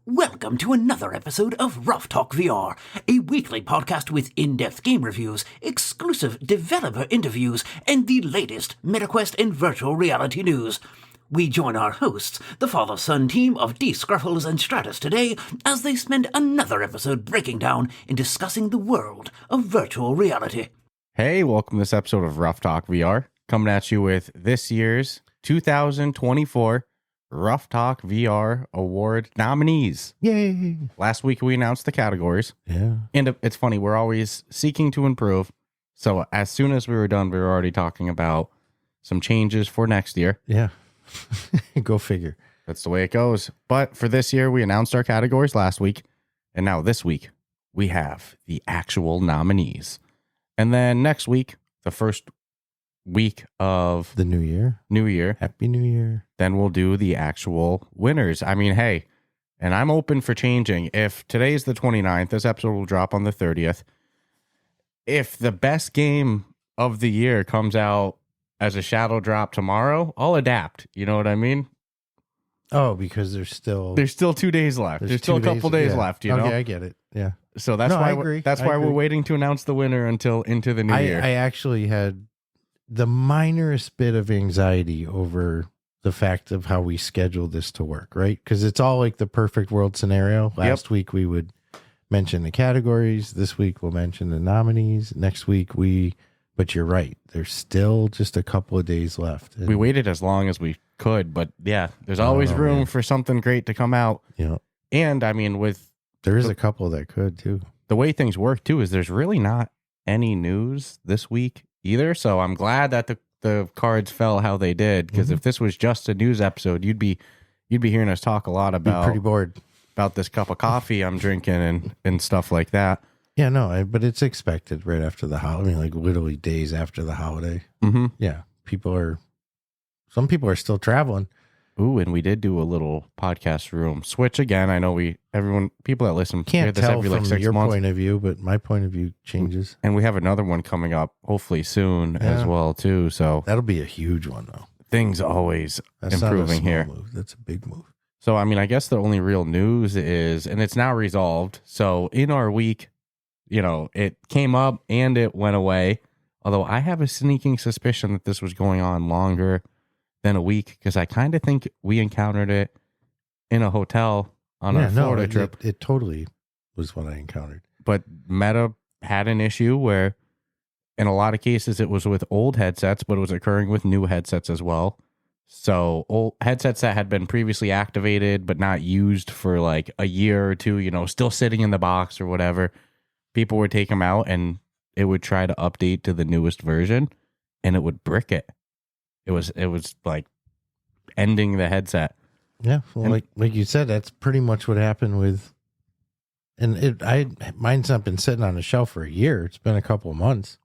Welcome to another episode of Ruff Talk VR, a weekly podcast with in-depth game reviews, exclusive developer interviews, and the latest MetaQuest and virtual reality news. We join our hosts, the father-son team of D. Scruffles and Stratus today, as they spend another episode breaking down and discussing the world of virtual reality. Hey, welcome to this episode of Ruff Talk VR, coming at you with this year's 2024 Ruff Talk VR Award nominees. Yay! Last week we announced the categories. Yeah. And it's funny, we're always seeking to improve. So as soon as we were done, we were already talking about some changes for next year. Yeah. Go figure. That's the way it goes. But for this year, we announced our categories last week. And now this week, we have the actual nominees. And then next week, the first week of The new year. Happy New Year. then we'll do the actual winners. I mean, hey, and I'm open for changing. If today's the 29th, this episode will drop on the 30th. If the best game of the year comes out as a shadow drop tomorrow, I'll adapt. You know what I mean? Oh, because there's still 2 days left. There's still a couple days left, you know? Okay, I get it. Yeah. So that's No, why I agree. that's I why agree. we're waiting to announce the winner until into the new year. I actually had the minorest bit of anxiety over the fact of how we scheduled this to work, right? Because it's all like the perfect world scenario. Last week we would mention the categories. This week we'll mention the nominees. Next week but you're right. There's still just a couple of days left. And, We waited as long as we could, but yeah, there's always room for something great to come out. You know, And I mean, with there is a couple that could too. the way things work too, is there's really not any news this week either. So I'm glad that the cards fell how they did, because if this was just a news episode, you'd be hearing us talk a lot Be about pretty bored. about this cup of coffee I'm drinking and stuff like that. Yeah, no, but it's expected right after the holiday. I mean, like literally days after the holiday. Mm-hmm. Yeah, some people are still traveling. Ooh, and we did do a little podcast room switch again. I know people that listen hear Can't this tell every from like 6 your months. point of view, but my point of view changes. And we have another one coming up hopefully soon as well too. So That'll be a huge one, though. things always That's not improving a small here. move. That's a big move. So, I mean, I guess the only real news is, and it's now resolved. So in our week, it came up and it went away. Although I have a sneaking suspicion that this was going on longer than a week, because I kind of think we encountered it in a hotel on our Florida trip. It totally was what I encountered. But Meta had an issue where in a lot of cases it was with old headsets, but it was occurring with new headsets as well. So old headsets that had been previously activated but not used for like a year or two, still sitting in the box or whatever, people would take them out and it would try to update to the newest version and it would brick it. It was like ending the headset. Yeah, well, And- like you said, that's pretty much what happened with. And mine's not been sitting on a shelf for a year. It's been a couple of months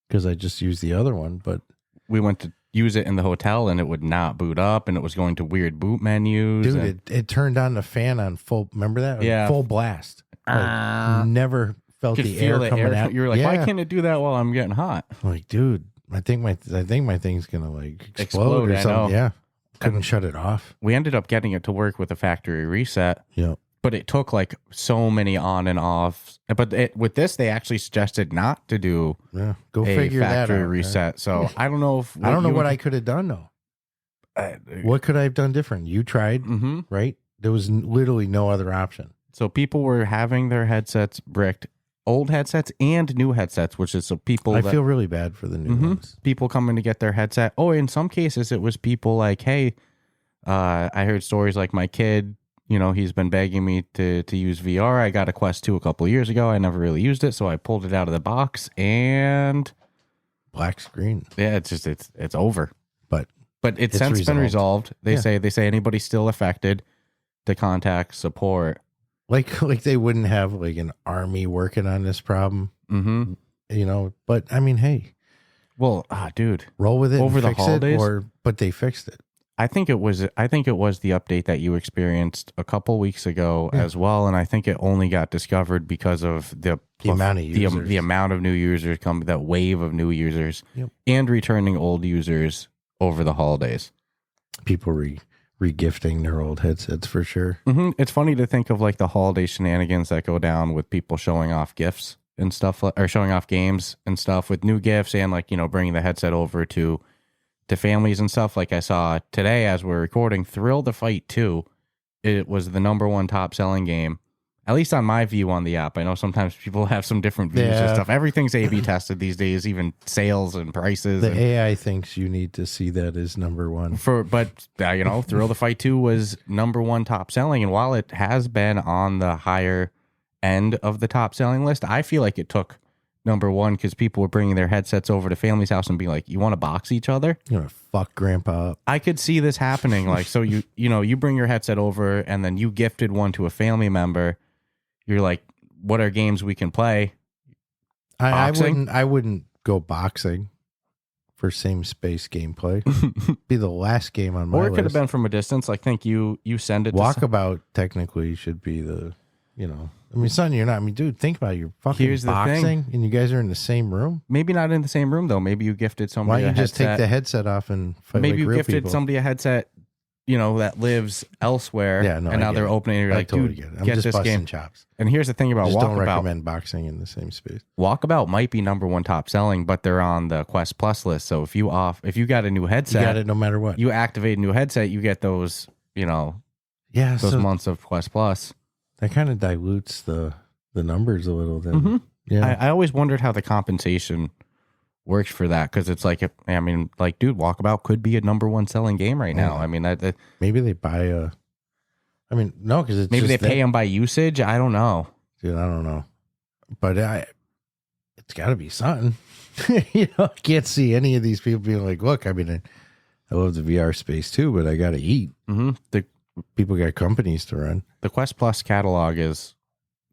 because I just used the other one. But We went to use it in the hotel and it would not boot up and it was going to weird boot menus. dude, and it turned on the fan on full. Remember that? Yeah. Full blast. Like, never felt could the feel air coming out. You were like, yeah. why can't it do that while I'm getting hot? Like, dude, I think my thing's gonna like explode Explode, or I something. know. Yeah, couldn't shut it off. We ended up getting it to work with a factory reset, Yeah, but it took like so many on and offs. But with this, they actually suggested not to do yeah. Go a figure that factory out. reset. So I don't know if I don't know what I could have done though. What could I have done different? You tried, Mm-hmm. right? There was literally no other option. So people were having their headsets bricked, old headsets and new headsets, which is so people. I feel really bad for the new ones. People coming to get their headset. Oh, in some cases, it was people like, hey, I heard stories like my kid, he's been begging me to use VR. I got a Quest 2 a couple of years ago. I never really used it, so I pulled it out of the box and Black screen, yeah, it's over. but It's It's since been resolved. They Yeah. say anybody's still affected to contact support. like they wouldn't have like an army working on this problem, Mm-hmm. But I mean, hey, Well, dude, roll with it Over and the fix holidays? but they fixed it. I think it was the update that you experienced a couple weeks ago as well, and I think it only got discovered because of the amount of users. the amount of new users that wave of new users, Yep. and returning old users over the holidays. People regifting their old headsets for sure. It's funny to think of like the holiday shenanigans that go down with people showing off gifts and stuff, or showing off games and stuff with new gifts, and like, you know, bringing the headset over to families and stuff. Like I saw today as we're recording, Thrill the Fight 2, it was the #1 top selling game, at least on my view on the app. I know sometimes people have some different views and stuff. Everything's A/B tested these days, even sales and prices. The AI thinks you need to see that as #1. But you know, Thrill the Fight 2 was #1 top selling, and while it has been on the higher end of the top selling list, I feel like it took #1 because people were bringing their headsets over to family's house and being like, "You want to box each other? You want to fuck grandpa up?" I could see this happening. Like, so you know, you bring your headset over and then you gifted one to a family member. You're like, "What are games we can play?" I wouldn't go boxing for same space gameplay. Be the last game on my list. Or it could have been from a distance. Like, think you send it. Walkabout technically should be the, you know. I mean, son, you're not. I mean, dude, think about it. You're fucking Here's the boxing, thing. and you guys are in the same room. Maybe not in the same room though. Maybe you gifted somebody. Why don't you a just take headset. the headset off and fight Maybe like you real gifted people? somebody a headset, you know, that lives elsewhere. Yeah, no, and I now get they're it. opening. And you're I like, totally dude, get it. I'm get just this busting game. chops. And here's the thing about Just don't Walkabout. recommend boxing in the same space. Walkabout might be #1 top selling, but they're on the Quest Plus list. So if you got a new You headset, got it no matter what. you activate a new headset, you get those, you know, Yeah, those so months of Quest Plus. that kind of dilutes the numbers a little. Then, yeah, I always wondered how the compensation works for that, because it's like, I mean, like, dude, Walkabout could be a #1 selling game right now. Yeah. I mean, that maybe they buy a. I mean, no, because it's maybe they just pay them by usage. I don't know. Dude, I don't know, but it's got to be something. You know, I can't see any of these people being like, "Look, I mean, I love the VR space too, but I got to eat." The People got companies to run. Quest Plus catalog is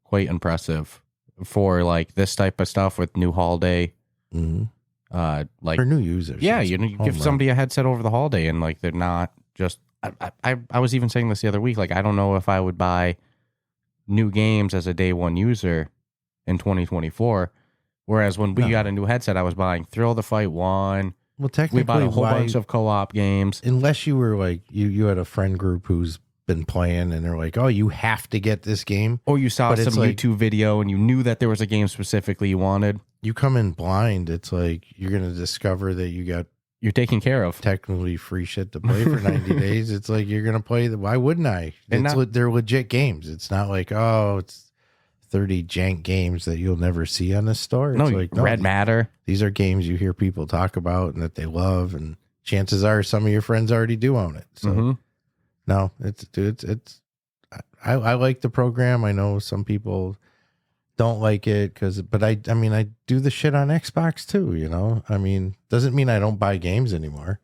quite impressive for like this type of stuff with new holiday. Like For new users. yeah, it's you home give run. somebody a headset over the holiday, and like they're not just. I was even saying this the other week. Like, I don't know if I would buy new games as a day one user in 2024. Whereas when we got a new headset, I was buying Thrill the Fight 1. Well, technically, We bought a whole why- bunch of co-op games. unless you were like you had a friend group who's been playing and they're like, "Oh, you have to get this game." Or you saw But it's some like- YouTube video and you knew that there was a game specifically you wanted. You come in blind. It's like you're gonna discover that you got You're taken care of. technically free shit to play for 90 days. It's like you're gonna play the. Why wouldn't I? And They're legit games. It's not like, oh, it's 30 jank games that you'll never see on the store. It's No, like Red Matter. These are games you hear people talk about and that they love, and chances are some of your friends already do own it. So Mhm. no, it's. I like the program. I know some people don't like it but I mean, I do the shit on Xbox too. You know, I mean, doesn't mean I don't buy games anymore.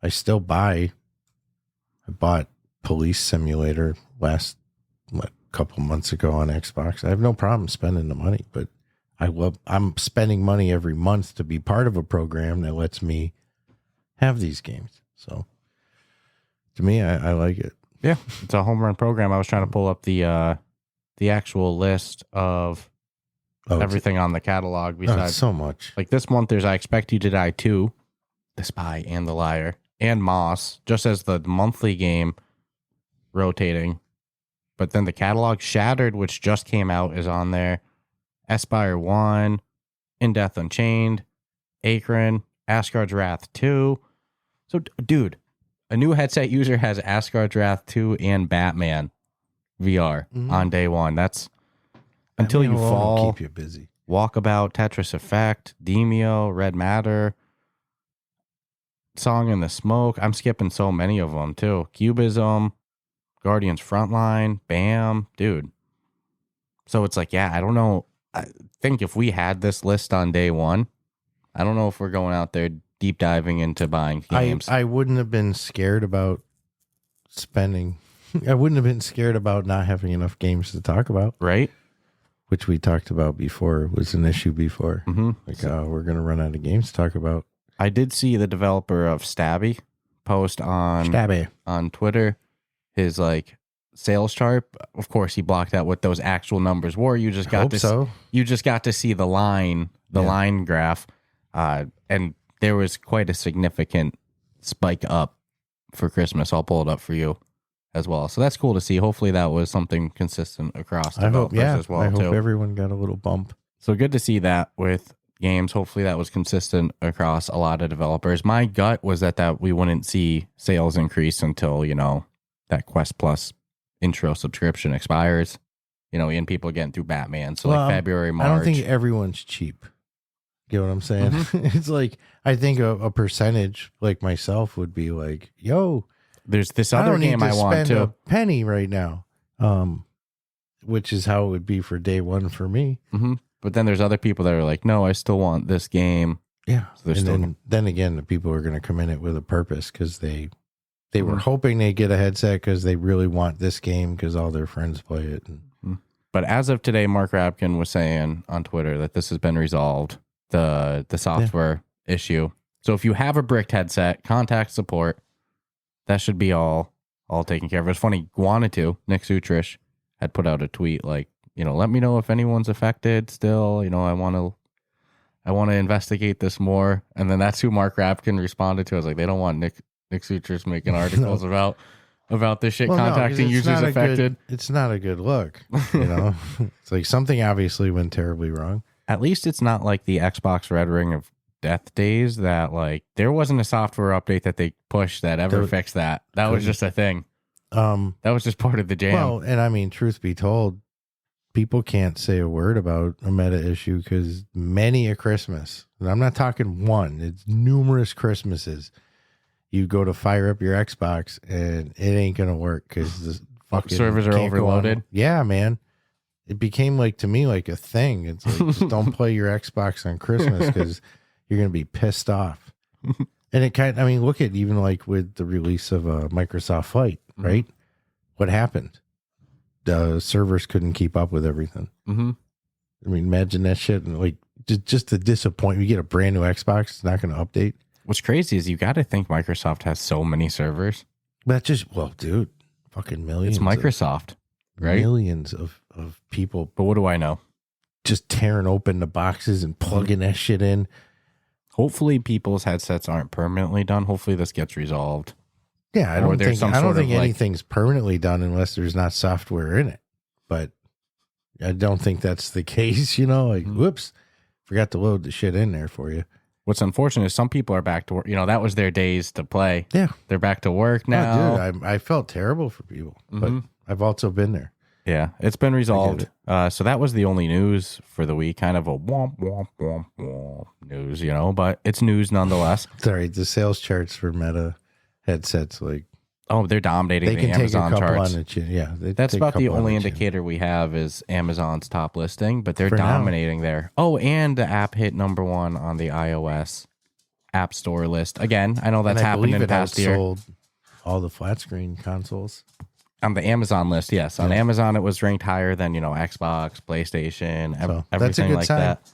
I still buy. I bought Police Simulator couple months ago on Xbox. I have no problem spending the money, but I'm spending money every month to be part of a program that lets me have these games. So to me, I like it. Yeah, it's a home run program. I was trying to pull up the actual list of everything on the catalog. Besides, so much. like this month, there's I Expect You to Die 2, The Spy and the Liar, and Moss, just as the monthly game rotating. But then the catalog Shattered, which just came out, is on there. Aspire 1, In Death Unchained, Akron, Asgard's Wrath 2. So, dude, a new headset user has Asgard's Wrath 2 and Batman VR on day one. That's Until You Batman alone will Fall, keep you busy. Walkabout, Tetris Effect, Demio, Red Matter, Song in the Smoke. I'm skipping so many of them, too. Cubism, Guardians Frontline, BAM, dude. So it's like, yeah, I don't know. I think if we had this list on day one, I don't know if we're going out there deep diving into buying games. I wouldn't have been scared about spending. I wouldn't have been scared about not having enough games to talk about, right? which we talked about before was an issue before. Mm-hmm. Like, we're going to run out of games to talk about. I did see the developer of Stabby post on Twitter his like sales chart. Of course, he blocked out what those actual numbers were. You just got to see the line graph, and there was quite a significant spike up for Christmas. I'll pull it up for you as well. So that's cool to see. Hopefully that was something consistent across developers as well. I hope too. everyone got a little bump. So good to see that with games. Hopefully that was consistent across a lot of developers. My gut was that we wouldn't see sales increase until, that Quest Plus intro subscription expires. And people getting through Batman. So like February, March. I don't think everyone's cheap. Get what I'm saying? Mm-hmm. It's like, I think a percentage like myself would be like, yo, there's this other game I want to. A penny right now. Which is how it would be for day one for me. Mm-hmm. But then there's other people that are like, no, I still want this game. Yeah. So then again, the people are going to come in it with a purpose because they were hoping they get a headset because they really want this game because all their friends play it. But as of today, Mark Rabkin was saying on Twitter that this has been resolved, the software issue. So if you have a bricked headset, contact support. That should be all taken care of. It's funny, Nick Sutrish had put out a tweet like, let me know if anyone's affected still. I want to investigate this more. And then that's who Mark Rapkin responded to. I was like, they don't want Nick Sutrish making articles about this shit contacting users affected. It's not a good look. It's like something obviously went terribly wrong. At least it's not like the Xbox Red Ring of Death days that like there wasn't a software update that they pushed that ever fixed that. That was just a thing. That was just part of the jam. Well, and I mean, truth be told, people can't say a word about a meta issue because many a Christmas, and I'm not talking one, it's numerous Christmases, you go to fire up your Xbox and it ain't going to work because the fucking servers are overloaded. Yeah, man. It became to me like a thing. It's like, just don't play your Xbox on Christmas because you're going to be pissed off. And it look at even with the release of Microsoft Flight, right? What happened? The servers couldn't keep up with everything. Mm-hmm. I mean, imagine that shit. And just the disappointment. You get a brand new Xbox, it's not going to update. What's crazy is you got to think Microsoft has so many servers. Dude, fucking millions. It's Microsoft, right? Millions of people. But what do I know? Just tearing open the boxes and plugging that shit in. Hopefully people's headsets aren't permanently done. Hopefully this gets resolved. Yeah, I don't think anything's permanently done unless there's not software in it. But I don't think that's the case, whoops, forgot to load the shit in there for you. What's unfortunate is some people are back to work. That was their days to play. Yeah. They're back to work now. Oh, dude, I felt terrible for people, but I've also been there. Yeah, it's been resolved. So that was the only news for the week. Kind of a womp, womp, womp, womp news, but it's news nonetheless. Sorry, the sales charts for Meta headsets, they're dominating they the can Amazon take a couple charts. on the chin. Yeah, that's about the only indicator we have is Amazon's top listing, but they're dominating there. Oh, and the app hit number 1 on the iOS App Store list. Again, I know that's happened in the past year. Sold all the flat screen consoles. On the Amazon list, yes. On Amazon, it was ranked higher than, Xbox, PlayStation, everything that's a good like sign. that.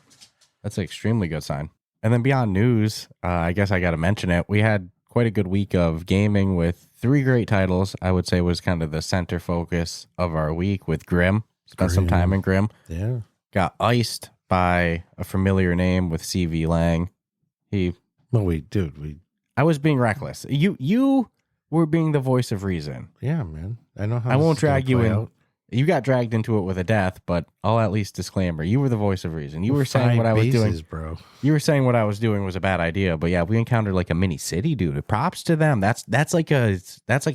That's an extremely good sign. And then beyond news, I guess I got to mention it. We had quite a good week of gaming with 3 great titles. I would say was kind of the center focus of our week with Grimm. Spent some time in Grimm. Yeah. Got iced by a familiar name with CV Lang. I was being reckless. You were being the voice of reason. Yeah, man. I know how. I won't drag you in. You got dragged into it with a death, but I'll at least disclaimer. You were the voice of reason. You were saying what I was doing, bro. You were saying what I was doing was a bad idea, but yeah, we encountered a mini city, dude. Props to them. That's like a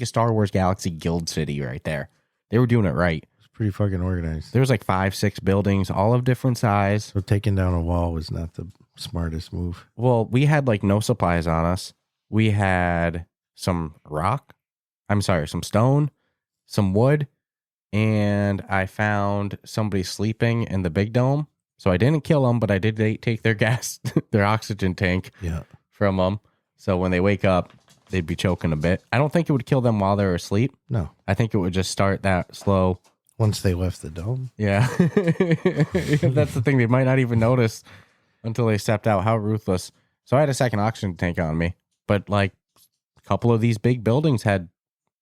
Star Wars Galaxy Guild city right there. They were doing it right. It's pretty fucking organized. There was 5-6 buildings, all of different size. So taking down a wall was not the smartest move. Well, we had no supplies on us. We had some some stone, some wood. And I found somebody sleeping in the big dome. So I didn't kill them, but I did take their their oxygen tank from them. So when they wake up, they'd be choking a bit. I don't think it would kill them while they're asleep. No. I think it would just start that slow. Once they left the dome. Yeah. That's the thing. They might not even notice until they stepped out. How ruthless. So I had a second oxygen tank on me. But a couple of these big buildings had,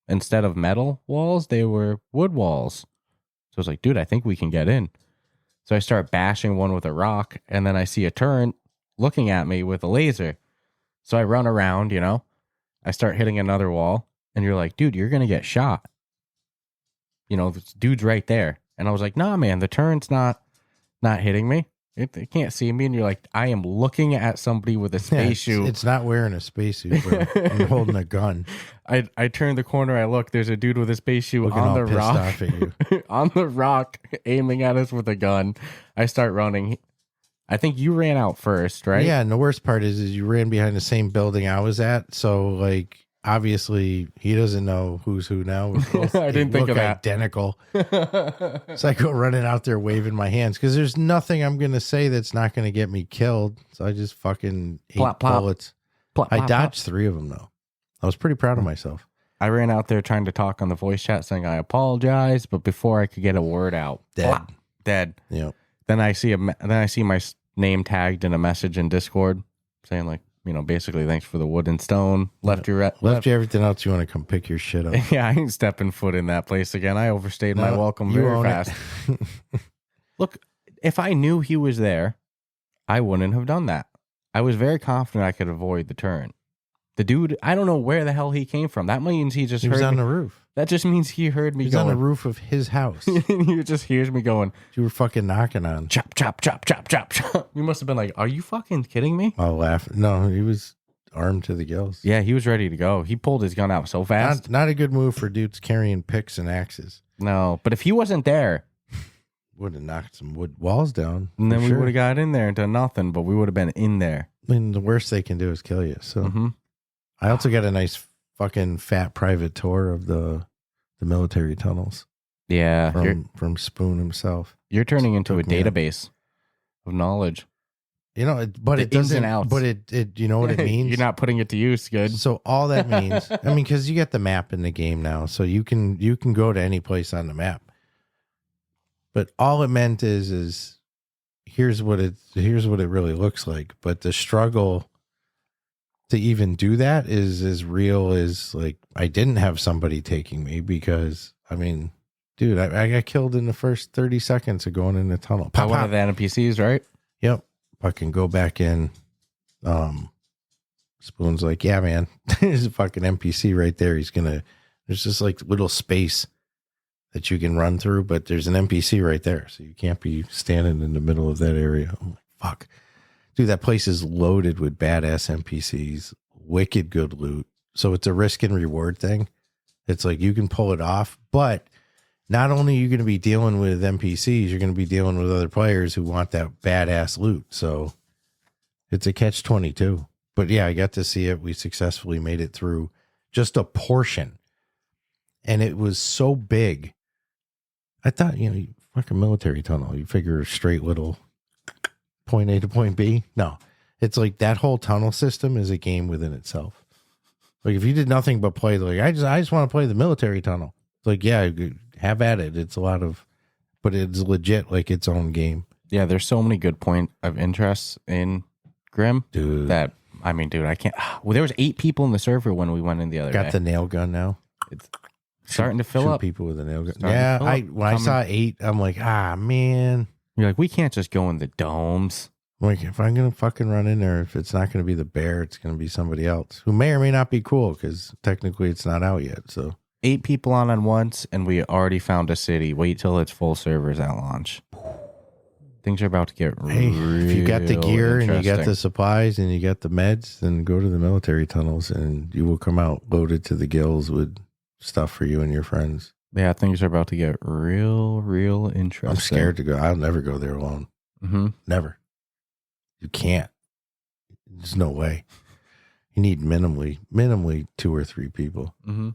instead of metal walls, they were wood walls. So I was like, dude, I think we can get in. So I start bashing one with a rock, and then I see a turret looking at me with a laser. So I run around, I start hitting another wall, And you're like, dude, you're going to get shot. You know, this dude's right there. And I was like, nah, man, the turn's not hitting me. It can't see me. And you're like, I am looking at somebody with a spacesuit. It's not wearing a spacesuit, bro. I'm holding a gun. I turn the corner. I look. There's a dude with a spacesuit Looking on all the pissed rock. off at you. On the rock, aiming at us with a gun. I start running. I think you ran out first, right? Yeah, and the worst part is you ran behind the same building I was at. So, like, obviously, he doesn't know who's who now. I didn't think of that. Identical. So I go running out there waving my hands because there's nothing I'm going to say that's not going to get me killed. So I just fucking ate Plop, plop. bullets. Plop, I plop, dodged 3 of them, though. I was pretty proud of myself. I ran out there trying to talk on the voice chat saying I apologize, but before I could get a word out, Dead. plop, dead. Yep. Then I see my name tagged in a message in Discord saying like, you know, basically thanks for the wood and stone. Left you everything else. You want to come pick your shit up? Yeah, I ain't stepping foot in that place again. I overstayed my welcome very fast. Look, if I knew he was there, I wouldn't have done that. I was very confident I could avoid the turn. The dude, I don't know where the hell he came from. That means he just He heard was on me. the roof. That just means he heard me He's going. on the roof of his house. He just hears me going, You were fucking knocking on. chop, chop, chop, chop, chop, chop. You must have been like, are you fucking kidding me? I'll laugh. No, he was armed to the gills. Yeah, he was ready to go. He pulled his gun out so fast. Not a good move for dudes carrying picks and axes. No, but if he wasn't there, Would have knocked some wood walls down. and then for we sure. would have got in there and done nothing, but we would have been in there. I mean, the worst they can do is kill you. So Mm-hmm. I also got a nice fucking fat private tour of the military tunnels Yeah, from Spoon himself. you're turning into a Took me out. database of knowledge. You know, but The it doesn't. ins and outs. But it you know what it means. You're not putting it to use. Good. So all that means, I mean, because you get the map in the game now, so you can go to any place on the map. But all it meant is here's what it really looks like. But the struggle to even do that is as real as like I didn't have somebody taking me because I mean, dude, I got killed in the first 30 seconds of going in the tunnel. By one of the NPCs, right? Yep. Fucking go back in. Spoon's like, yeah, man, there's a fucking NPC right there. There's just like little space that you can run through, but there's an NPC right there. So you can't be standing in the middle of that area. I'm like, fuck. Dude, that place is loaded with badass NPCs, wicked good loot. So it's a risk and reward thing. It's like you can pull it off, but not only are you going to be dealing with NPCs, you're going to be dealing with other players who want that badass loot. So it's a catch-22. But yeah, I got to see it. We successfully made it through just a portion. And it was so big. I thought, fucking military tunnel. You figure a straight little point A to point B. No, it's like that whole tunnel system is a game within itself. Like if you did nothing but play, like I just want to play the military tunnel. It's like, yeah, have at it. It's a lot of, but it's legit like its own game. Yeah, there's so many good point of interest in Grim Dude. that I mean, dude, I can't. Well, there was 8 people in the server when we went in the other day. Got the nail gun now. It's starting to fill Shoot up. people with a nail gun. Starting to Yeah, fill up. when I saw 8, I'm like, man. You're like, we can't just go in the domes. Like, if I'm going to fucking run in there, if it's not going to be the bear, it's going to be somebody else who may or may not be cool because technically it's not out yet. So 8 people on once, and we already found a city. Wait till it's full servers at launch. Things are about to get if you got the gear and you got the interesting. supplies and you got the meds, then go to the military tunnels and you will come out loaded to the gills with stuff for you and your friends. Yeah, things are about to get real interesting. I'm scared to go. I'll never go there alone. Mm-hmm. Never. You can't. There's no way. You need minimally 2 or 3 people. Mm-hmm.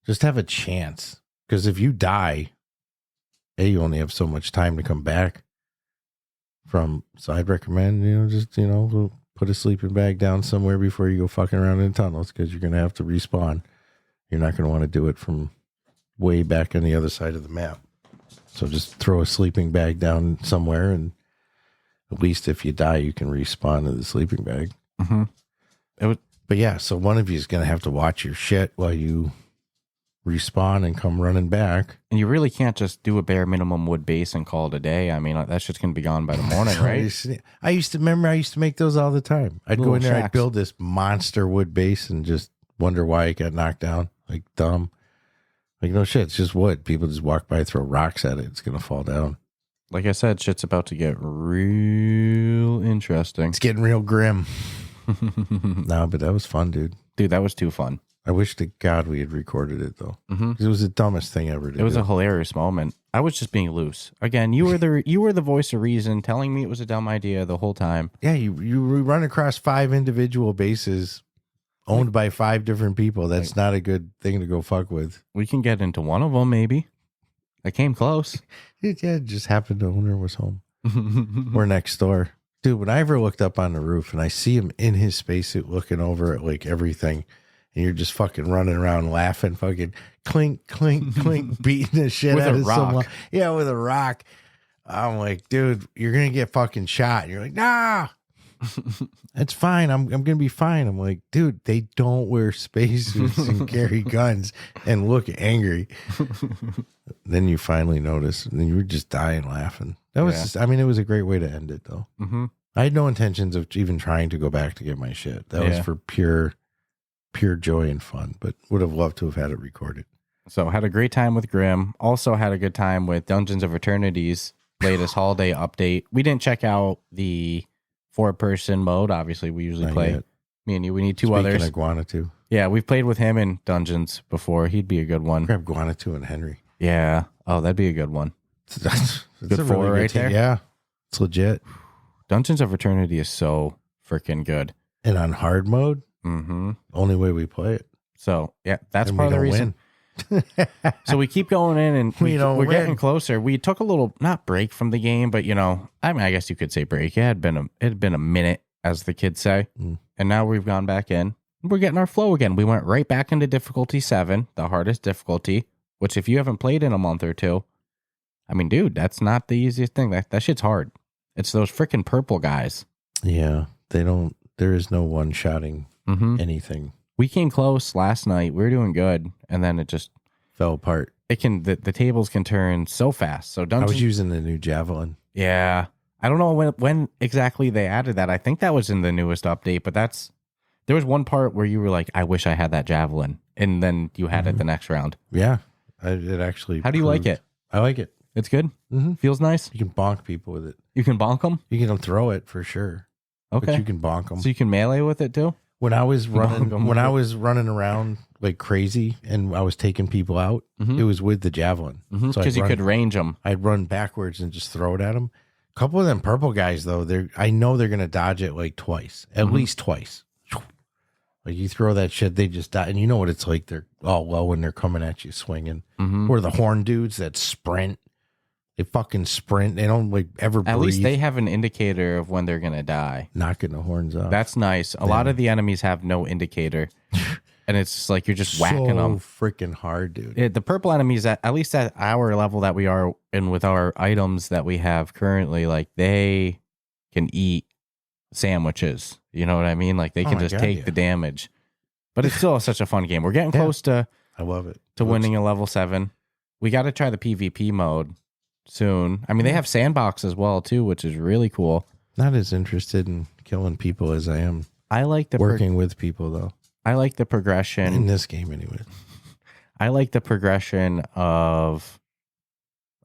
Just have a chance. Because if you die, you only have so much time to come back from. So I'd recommend, just, put a sleeping bag down somewhere before you go fucking around in tunnels because you're going to have to respawn. You're not going to want to do it from way back on the other side of the map. So just throw a sleeping bag down somewhere, and at least if you die, you can respawn to the sleeping bag. Mm-hmm. But yeah, so one of you is going to have to watch your shit while you respawn and come running back. And you really can't just do a bare minimum wood base and call it a day. I mean, that's just going to be gone by the morning, right? I used to make those all the time. I'd go Little in there, I'd shacks. build this monster wood base and just wonder why it got knocked down. like dumb. Like, no shit, it's just wood. People just walk by, throw rocks at it. It's going to fall down. Like I said, shit's about to get real interesting. It's getting real grim. No, but that was fun, dude. Dude, that was too fun. I wish to God we had recorded it, though. Mm-hmm. It was the dumbest thing ever to do. It was a hilarious moment. I was just being loose. Again, you were the voice of reason, telling me it was a dumb idea the whole time. Yeah, you run across 5 individual bases owned by 5 different people. That's not a good thing to go fuck with. We can get into one of them, maybe. I came close. It just happened the owner was home. We're next door. Dude, when I ever looked up on the roof and I see him in his spacesuit looking over at like everything, and you're just fucking running around laughing, fucking clink, clink, clink, beating the shit With out a of rock. someone. Yeah, with a rock. I'm like, dude, you're going to get fucking shot. And you're like, nah. It's fine. I'm gonna be fine. I'm like, dude, they don't wear spacesuits and carry guns and look angry. Then you finally notice, and then you were just dying laughing. That was just, I mean, it was a great way to end it, though. Mm-hmm. I had no intentions of even trying to go back to get my shit. That was for pure joy and fun, but would have loved to have had it recorded. So had a great time with Grim. Also had a good time with Dungeons of Eternity's latest holiday update. We didn't check out the 4-person mode. Obviously, we usually Not play. yet. Me and you. We need 2 Speaking others. of Guanatu. Yeah, we've played with him in Dungeons before. He'd be a good one. Grab Guanatu and Henry. Yeah. Oh, that'd be a good one. That's Good a 4 right team. there. Yeah, it's legit. Dungeons of Eternity is so freaking good. And on hard mode, Mm-hmm. only way we play it. So yeah, that's And part of we the don't reason. win. So we keep going in, and We don't we're getting win. closer. We took a little not break from the game, but I mean, I guess you could say break. It had been a minute, as the kids say, and now we've gone back in. We're getting our flow again. We went right back into difficulty 7, the hardest difficulty. Which, if you haven't played in a month or 2, I mean, dude, that's not the easiest thing. That shit's hard. It's those freaking purple guys. Yeah, they don't. There is no one-shotting anything. We came close last night. We were doing good, and then it just Fell apart. the tables can turn so fast. So I Dungeons. was using the new javelin. Yeah. I don't know when exactly they added that. I think that was in the newest update, but there was one part where you were like, I wish I had that javelin. And then you had it the next round. Yeah, it actually. How do you like it? I like it. It's good? Mhm. Feels nice? You can bonk people with it. You can bonk them? You can throw it for sure. Okay. But you can bonk them. So you can melee with it too? When I was running, Bonk 'em. when I was running around like crazy and I was taking people out, Mhm. it was with the javelin. Because So I'd you run- could range them. I'd run backwards and just throw it at them. A couple of them purple guys though, I know they're gonna dodge it like twice, at least twice. Like you throw that shit, they just die, and you know what it's like. They're all low and they're coming at you swinging. Or the horn dudes that sprint. They fucking sprint. They don't like ever At breathe. least they have an indicator of when they're going to die. knocking the horns off. That's nice. A lot of the enemies have no indicator. And it's just like you're just whacking them. freaking hard, dude. The purple enemies, at least at our level that we are in with our items that we have currently, like they can eat sandwiches. You know what I mean? Like they can my just God, take yeah. the damage. But it's still such a fun game. We're getting close to I love it. winning a level 7. We got to try the PvP mode soon. I mean, they have sandbox as well too, which is really cool. Not as interested in killing people as I am I like the working with people though. I like the progression. In this game, anyway. I like the progression of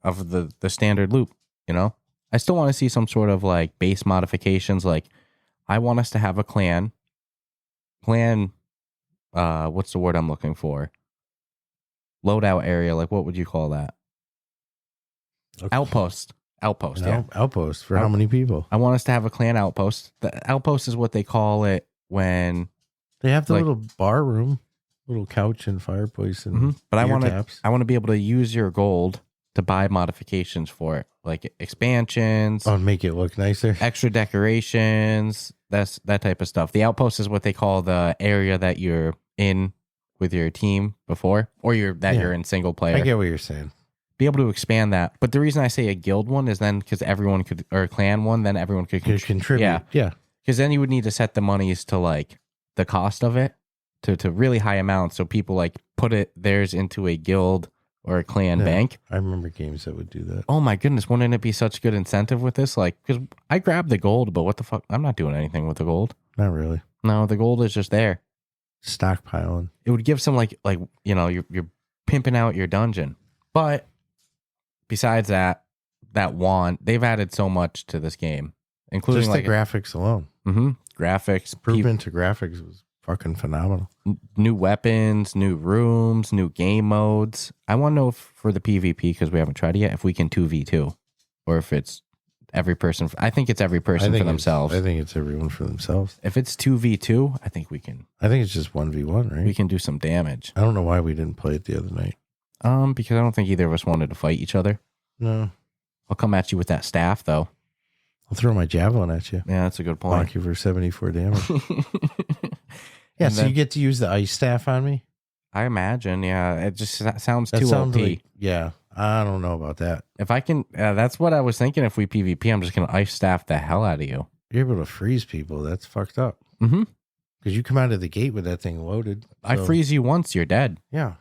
the standard loop, you know? I still want to see some sort of like base modifications. Like I want us to have a clan, what's the word I'm looking for? Loadout area. Like what would you call that? Okay. Outpost. Outpost. Yeah. Outpost for how many people? I want us to have a clan outpost. The outpost is what they call it when, They have the like- little bar room, little couch and fireplace, and but I beer want to, taps. I want to be able to use your gold to buy modifications for it, like expansions, Oh, and make it look nicer. extra decorations, that type of stuff. The outpost is what they call the area that you're in with your team before, or you're in single player. I get what you're saying. Be able to expand that. But the reason I say a guild one is then because everyone could, or a clan one, then everyone could Could contribute. Yeah. Yeah. Because then you would need to set the monies to like the cost of it to really high amounts. So people like put theirs into a guild or a clan Yeah. bank. I remember games that would do that. Oh my goodness, wouldn't it be such good incentive with this? Like, because I grabbed the gold, but what the fuck? I'm not doing anything with the gold. Not really. No, the gold is just there. stockpiling. It would give some like you're pimping out your dungeon. But besides that wand, they've added so much to this game, including just like the graphics alone. Graphics, Improvement to graphics was fucking phenomenal. New weapons, new rooms, new game modes. I want to know if for the PvP, because we haven't tried it yet, if we can 2v2 or if it's every person. I think it's every person for themselves. I think it's everyone for themselves. If it's 2v2, I think we can. I think it's just 1v1, right? We can do some damage. I don't know why we didn't play it the other night. Because I don't think either of us wanted to fight each other. No. I'll come at you with that staff, though. I'll throw my javelin at you. Yeah, that's a good point. Block you for 74 damage. Yeah, so you get to use the ice staff on me? I imagine, yeah. It just sounds too OP. Like, yeah, I don't know about that. If I can, that's what I was thinking. If we PvP, I'm just going to ice staff the hell out of you. You're able to freeze people. That's fucked up. Mm-hmm. Because you come out of the gate with that thing loaded. So. I freeze you once, you're dead. Yeah.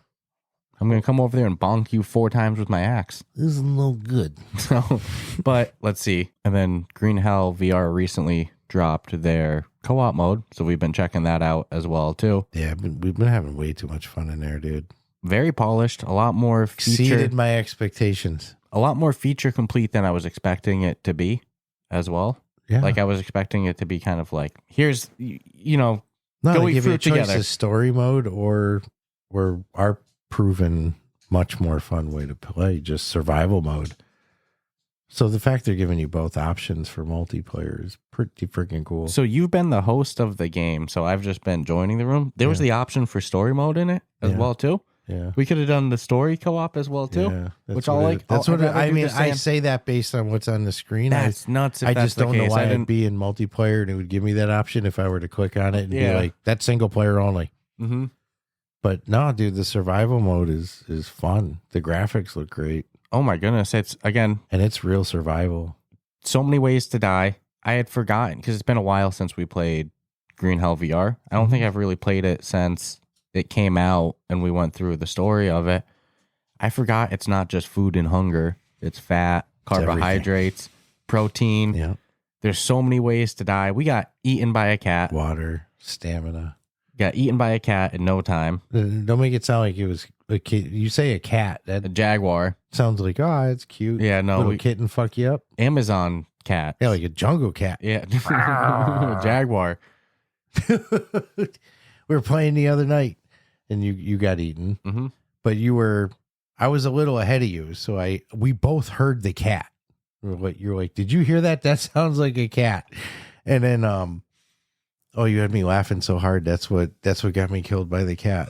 I'm going to come over there and bonk you 4 times with my axe. This is no good. So, but let's see. And then Green Hell VR recently dropped their co-op mode. So we've been checking that out as well, too. Yeah, we've been having way too much fun in there, dude. Very polished. A lot more exceeded my expectations. A lot more feature complete than I was expecting it to be as well. Yeah. Like I was expecting it to be kind of like, here's, no, go eat eat fruit together. Choice story mode or our proven much more fun way to play, just survival mode. So the fact they're giving you both options for multiplayer is pretty freaking cool. So you've been the host of the game, so I've just been joining the room. There was the option for story mode in it as well too. Yeah, we could have done the story co-op as well too. Yeah, which I'll like. That's what I mean. I say that based on what's on the screen. That's nuts. I just don't know why I'd be in multiplayer and it would give me that option if I were to click on it and be like, that's single player only. Mm-hmm. But no, dude, the survival mode is fun. The graphics look great. Oh my goodness. It's again. And it's real survival. So many ways to die. I had forgotten because it's been a while since we played Green Hell VR. I don't think I've really played it since it came out and we went through the story of it. I forgot it's not just food and hunger. It's fat, carbohydrates, protein. Yeah. There's so many ways to die. We got eaten by a cat. Water, stamina. Got eaten by a cat in no time. Don't make it sound like it was a kid. You say a cat. That a jaguar. Sounds like, oh, it's cute. Yeah, no. Little kitten fuck you up. Amazon cat. Yeah, like a jungle cat. Yeah. A jaguar. We were playing the other night and you got eaten. Mm-hmm. But I was a little ahead of you. So we both heard the cat. You're like, did you hear that? That sounds like a cat. And then, oh, you had me laughing so hard. That's what got me killed by the cat.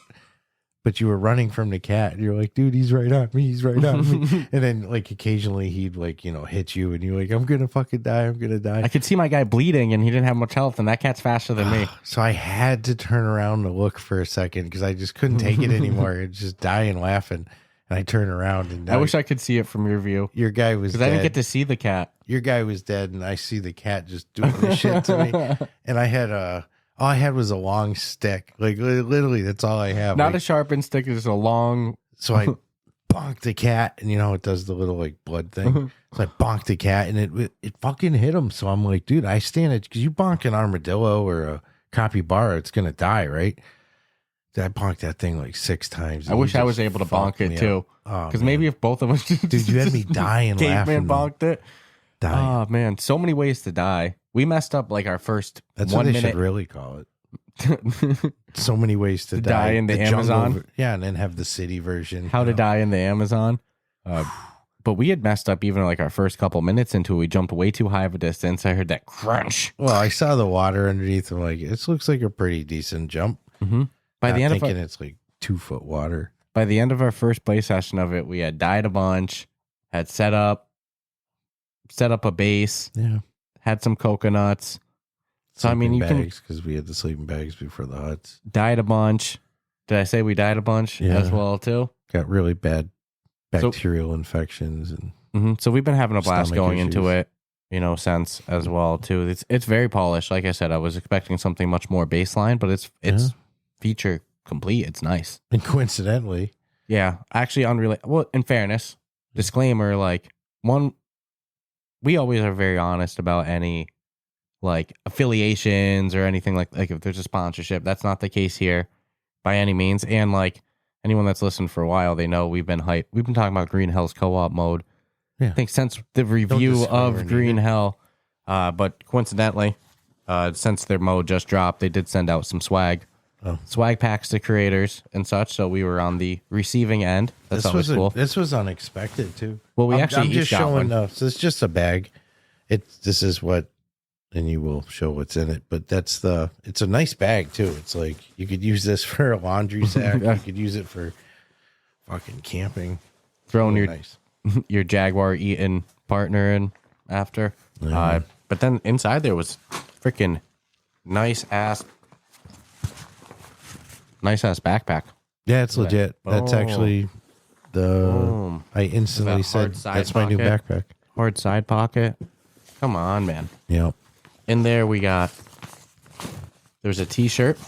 But you were running from the cat. And you're like, dude, he's right on me. He's right on me. And then like occasionally he'd like, hit you and you're like, I'm going to fucking die. I'm going to die. I could see my guy bleeding and he didn't have much health and that cat's faster than me. So I had to turn around to look for a second because I just couldn't take it anymore. It's just dying laughing. And I turn around and I wish I could see it from your view. Your guy was dead. Because I didn't get to see the cat. Your guy was dead and I see the cat just doing this shit to me. And I had all I had was a long stick. Like literally that's all I have. Not a sharpened stick, just a long. So I bonked the cat and it does the little like blood thing. So I bonked the cat and it fucking hit him. So I'm like, dude, I stand it because you bonk an armadillo or a capybara, it's gonna die, right? I bonked that thing like 6 times. I wish I was able to bonk it too. Because maybe if both of us dude, you had me dying laughing. Caveman bonked it. Dying. Oh man, so many ways to die. We messed up like our first. That's 1 what they minute. should really call it. So many ways to die in the Amazon. Yeah, and then have the city version. How to die in the Amazon. But we had messed up even like our first couple minutes into it. We jumped way too high of a distance. I heard that crunch. Well, I saw the water underneath. I'm like, it looks like a pretty decent jump. Mm-hmm. By the end of it's like 2 foot water. By the end of our first play session of it, we had died a bunch, had set up a base, had some coconuts. So I mean, you can because we had the sleeping bags before the huts. Died a bunch. Did I say we died a bunch as well too? Got really bad bacterial infections and so we've been having a blast going into it, since as well too. It's very polished. Like I said, I was expecting something much more baseline, but it's feature complete. It's nice. And coincidentally, actually unrelated. Well, in fairness, disclaimer, like we always are very honest about any like affiliations or anything like if there's a sponsorship. That's not the case here. by any means. And like anyone that's listened for a while, they know we've been hyped. We've been talking about Green Hell's co-op mode. Yeah. I think since the review of Green Hell, but coincidentally, since their mode just dropped, they did send out some swag packs to creators and such. So we were on the receiving end. That's always cool. This was unexpected too. Well, I'm just each got showing. So it's just a bag. This is what, and you will show what's in it. But it's a nice bag too. It's like you could use this for a laundry sack. You could use it for fucking camping. Throwing your Jaguar eating partner in after. Yeah. But then inside there was freaking nice ass backpack. Yeah, it's legit. That's actually I instantly said that's my new backpack. Hard side pocket. Come on, man. Yep. In there we got, there's a t-shirt. I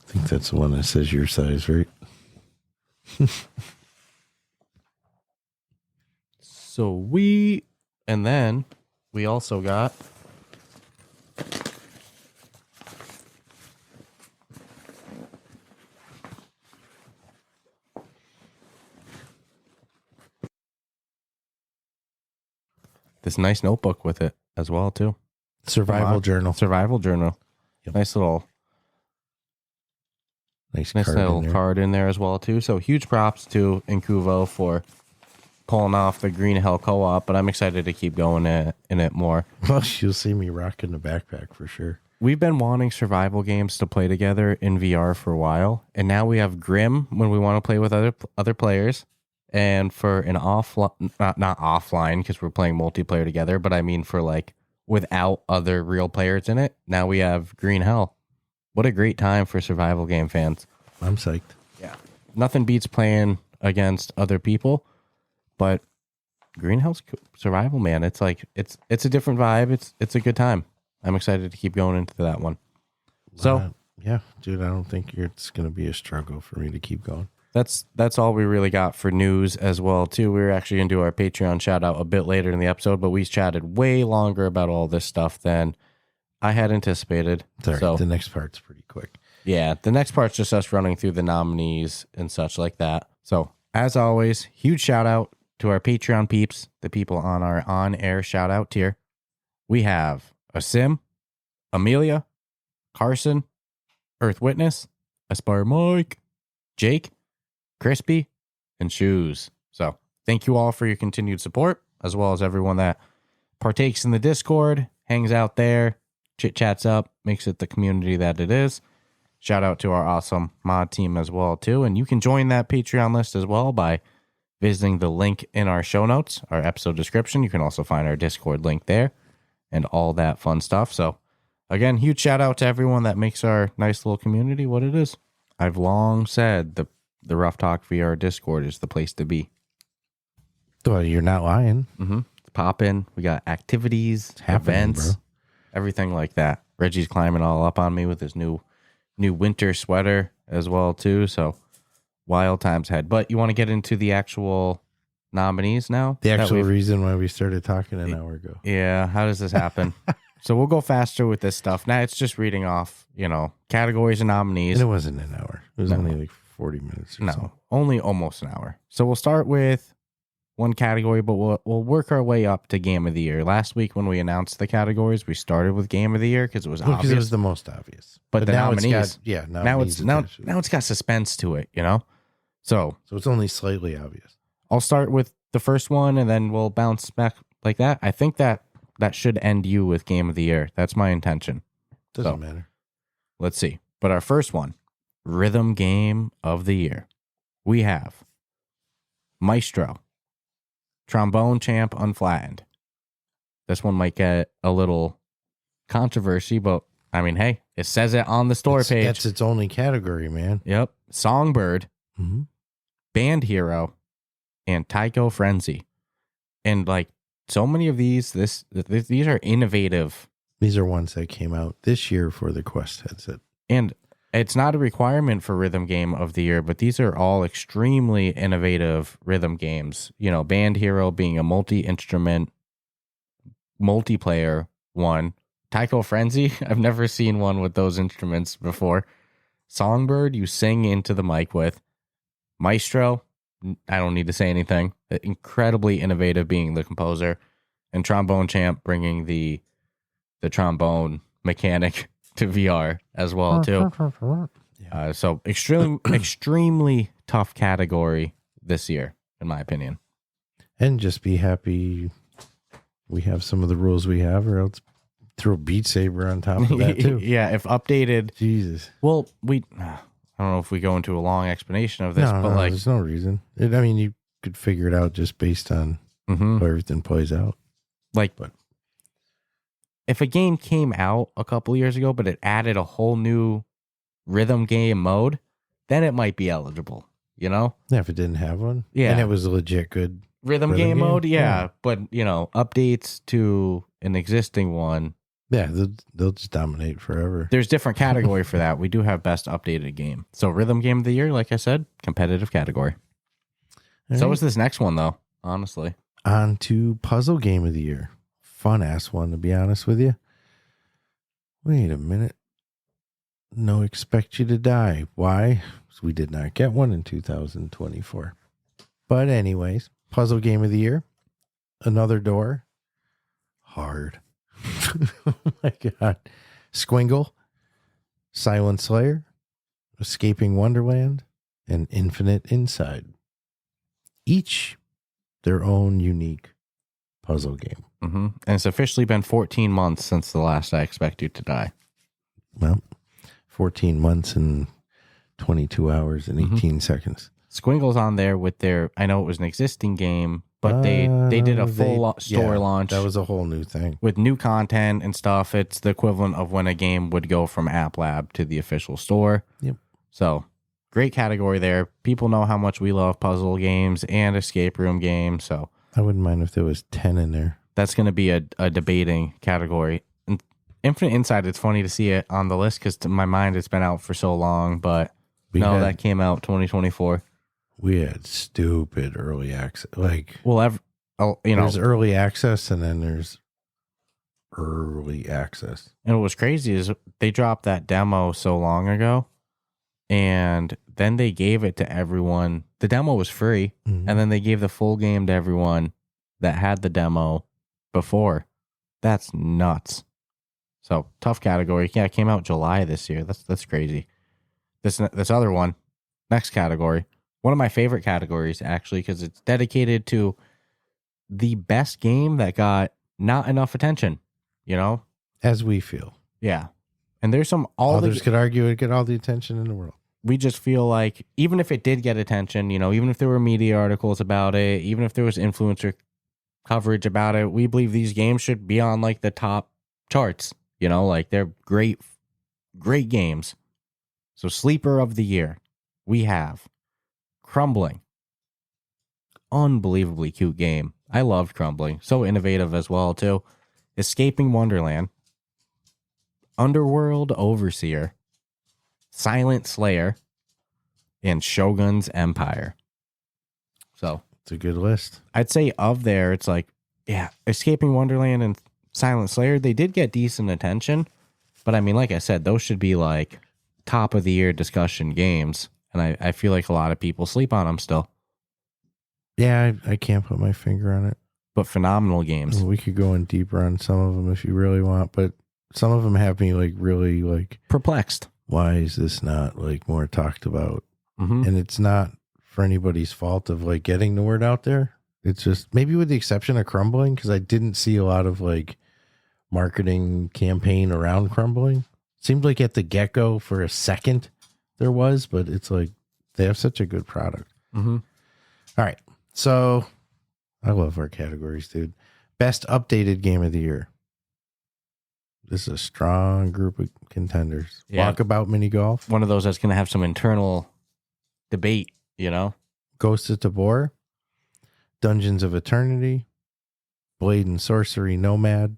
think that's the one that says your size, right? And then we also got this nice notebook with it as well too. Survival journal. Yep. Nice little card in there as well too. So huge props to Incuvo for pulling off the Green Hell co-op, but I'm excited to keep going in it more. Well, you'll see me rocking the backpack for sure. We've been wanting survival games to play together in VR for a while, and now we have Grim when we want to play with other players. And for an offline, not offline because we're playing multiplayer together, but I mean for like without other real players in it, now we have Green Hell. What a great time for survival game fans. I'm psyched. Yeah. Nothing beats playing against other people, but Green Hell's survival, man, it's like it's a different vibe. It's a good time. I'm excited to keep going into that one. So yeah, dude, I don't think it's going to be a struggle for me to keep going. That's all we really got for news as well, too. We were actually going to do our Patreon shout-out a bit later in the episode, but we chatted way longer about all this stuff than I had anticipated. Sorry, so the next part's pretty quick. Yeah, the next part's just us running through the nominees and such like that. So, as always, huge shout-out to our Patreon peeps, the people on our on-air shout-out tier. We have Asim, Amelia, Carson, Earth Witness, Aspire Mike, Jake, Crispy, and Shoes. So thank you all for your continued support, as well as everyone that partakes in the Discord, hangs out there, chit-chats up, makes it the community that it is. Shout out to our awesome mod team as well, too. And you can join that Patreon list as well by visiting the link in our show notes, our episode description. You can also find our Discord link there and all that fun stuff. So again, huge shout out to everyone that makes our nice little community what it is. I've long said the Ruff Talk VR Discord is the place to be. Well, you're not lying. Mm-hmm. Pop in. We got activities, events, everything like that. Reggie's climbing all up on me with his new winter sweater as well, too. So wild times ahead. But you want to get into the actual nominees now? The actual reason why we started talking an hour ago. Yeah. How does this happen? So we'll go faster with this stuff. Now it's just reading off, categories and nominees. And it wasn't an hour. It was only like 40 minutes or so. Only almost an hour. So we'll start with one category, but we'll work our way up to Game of the Year. Last week when we announced the categories, we started with Game of the Year because it was obvious. Because it was the most obvious. But the now nominees, now it's got suspense to it, So it's only slightly obvious. I'll start with the first one and then we'll bounce back like that. I think that should end you with Game of the Year. That's my intention. Doesn't matter. Let's see. But our first one, Rhythm Game of the Year. We have Maestro, Trombone Champ Unflattened. This one might get a little controversy, but I mean, hey, it says it on the store page. That's its only category, man. Yep. Songbird, Band Hero, and Taiko Frenzy. And like so many of these are innovative. These are ones that came out this year for the Quest headset. And it's not a requirement for Rhythm Game of the Year, but these are all extremely innovative rhythm games. Band Hero being a multi-instrument, multiplayer one. Taiko Frenzy. I've never seen one with those instruments before. Songbird, you sing into the mic with. Maestro, I don't need to say anything. Incredibly innovative being the composer. And Trombone Champ bringing the trombone mechanic to VR as well, too. So extremely tough category this year, in my opinion. And just be happy we have some of the rules we have, or else throw Beat Saber on top of that too. Yeah, if updated. Jesus. Well, I don't know if we go into a long explanation of this, but like, there's no reason. I mean, you could figure it out just based on how everything plays out. But if a game came out a couple years ago, but it added a whole new rhythm game mode, then it might be eligible, you know? Yeah, if it didn't have one. Yeah. And it was a legit good rhythm game mode. Yeah. But, updates to an existing one. Yeah, they'll just dominate forever. There's different category for that. We do have best updated game. So rhythm game of the year, like I said, competitive category. So is this next one, though, honestly. On to puzzle game of the year. Fun ass one, to be honest with you. Wait a minute. No Expect You to Die. Why? Because we did not get one in 2024. But anyways, puzzle game of the year. Another Door. Hard. Oh my God. Squingle. Silent Slayer. Escaping Wonderland. And Infinite Inside. Each their own unique puzzle game. Mm-hmm. And it's officially been 14 months since the last I Expect You to Die. Well, 14 months and 22 hours and 18 seconds. Squiggle's on there with their, I know it was an existing game, but they did a full store launch. That was a whole new thing. With new content and stuff. It's the equivalent of when a game would go from App Lab to the official store. Yep. So, great category there. People know how much we love puzzle games and escape room games. So, I wouldn't mind if there was 10 in there. That's going to be a debating category. And Infinite Inside, it's funny to see it on the list because to my mind it's been out for so long, but that came out 2024. We had stupid early access. There's early access and then there's early access. And what was crazy is they dropped that demo so long ago and then they gave it to everyone. The demo was free and then they gave the full game to everyone that had the demo before. That's nuts. So tough category. Yeah, it came out July this year. That's crazy. This other one, next category, one of my favorite categories actually, because it's dedicated to the best game that got not enough attention. As we feel. Yeah, and there's some others could argue it get all the attention in the world. We just feel like even if it did get attention, even if there were media articles about it, even if there was influencer coverage about it, we believe these games should be on like the top charts. They're great games. So sleeper of the year, we have Crumbling. Unbelievably cute game. I loved Crumbling. So innovative as well too. Escaping Wonderland. Underworld Overseer. Silent Slayer. And Shogun's Empire. So it's a good list. I'd say of there, it's like, yeah, Escaping Wonderland and Silent Slayer, they did get decent attention. But I mean, like I said, those should be like top of the year discussion games. And I feel like a lot of people sleep on them still. Yeah, I can't put my finger on it. But phenomenal games. We could go in deeper on some of them if you really want. But some of them have me really perplexed. Why is this not more talked about? Mm-hmm. And it's not for anybody's fault of getting the word out there. It's just maybe with the exception of Crumbling, because I didn't see a lot of marketing campaign around Crumbling. Seemed like at the get-go for a second there was, but it's they have such a good product. Mm-hmm. All right. So I love our categories, dude. Best updated game of the year. This is a strong group of contenders. Yeah. Walkabout Mini Golf. One of those that's going to have some internal debate, Ghost of Tabor. Dungeons of Eternity. Blade and Sorcery Nomad.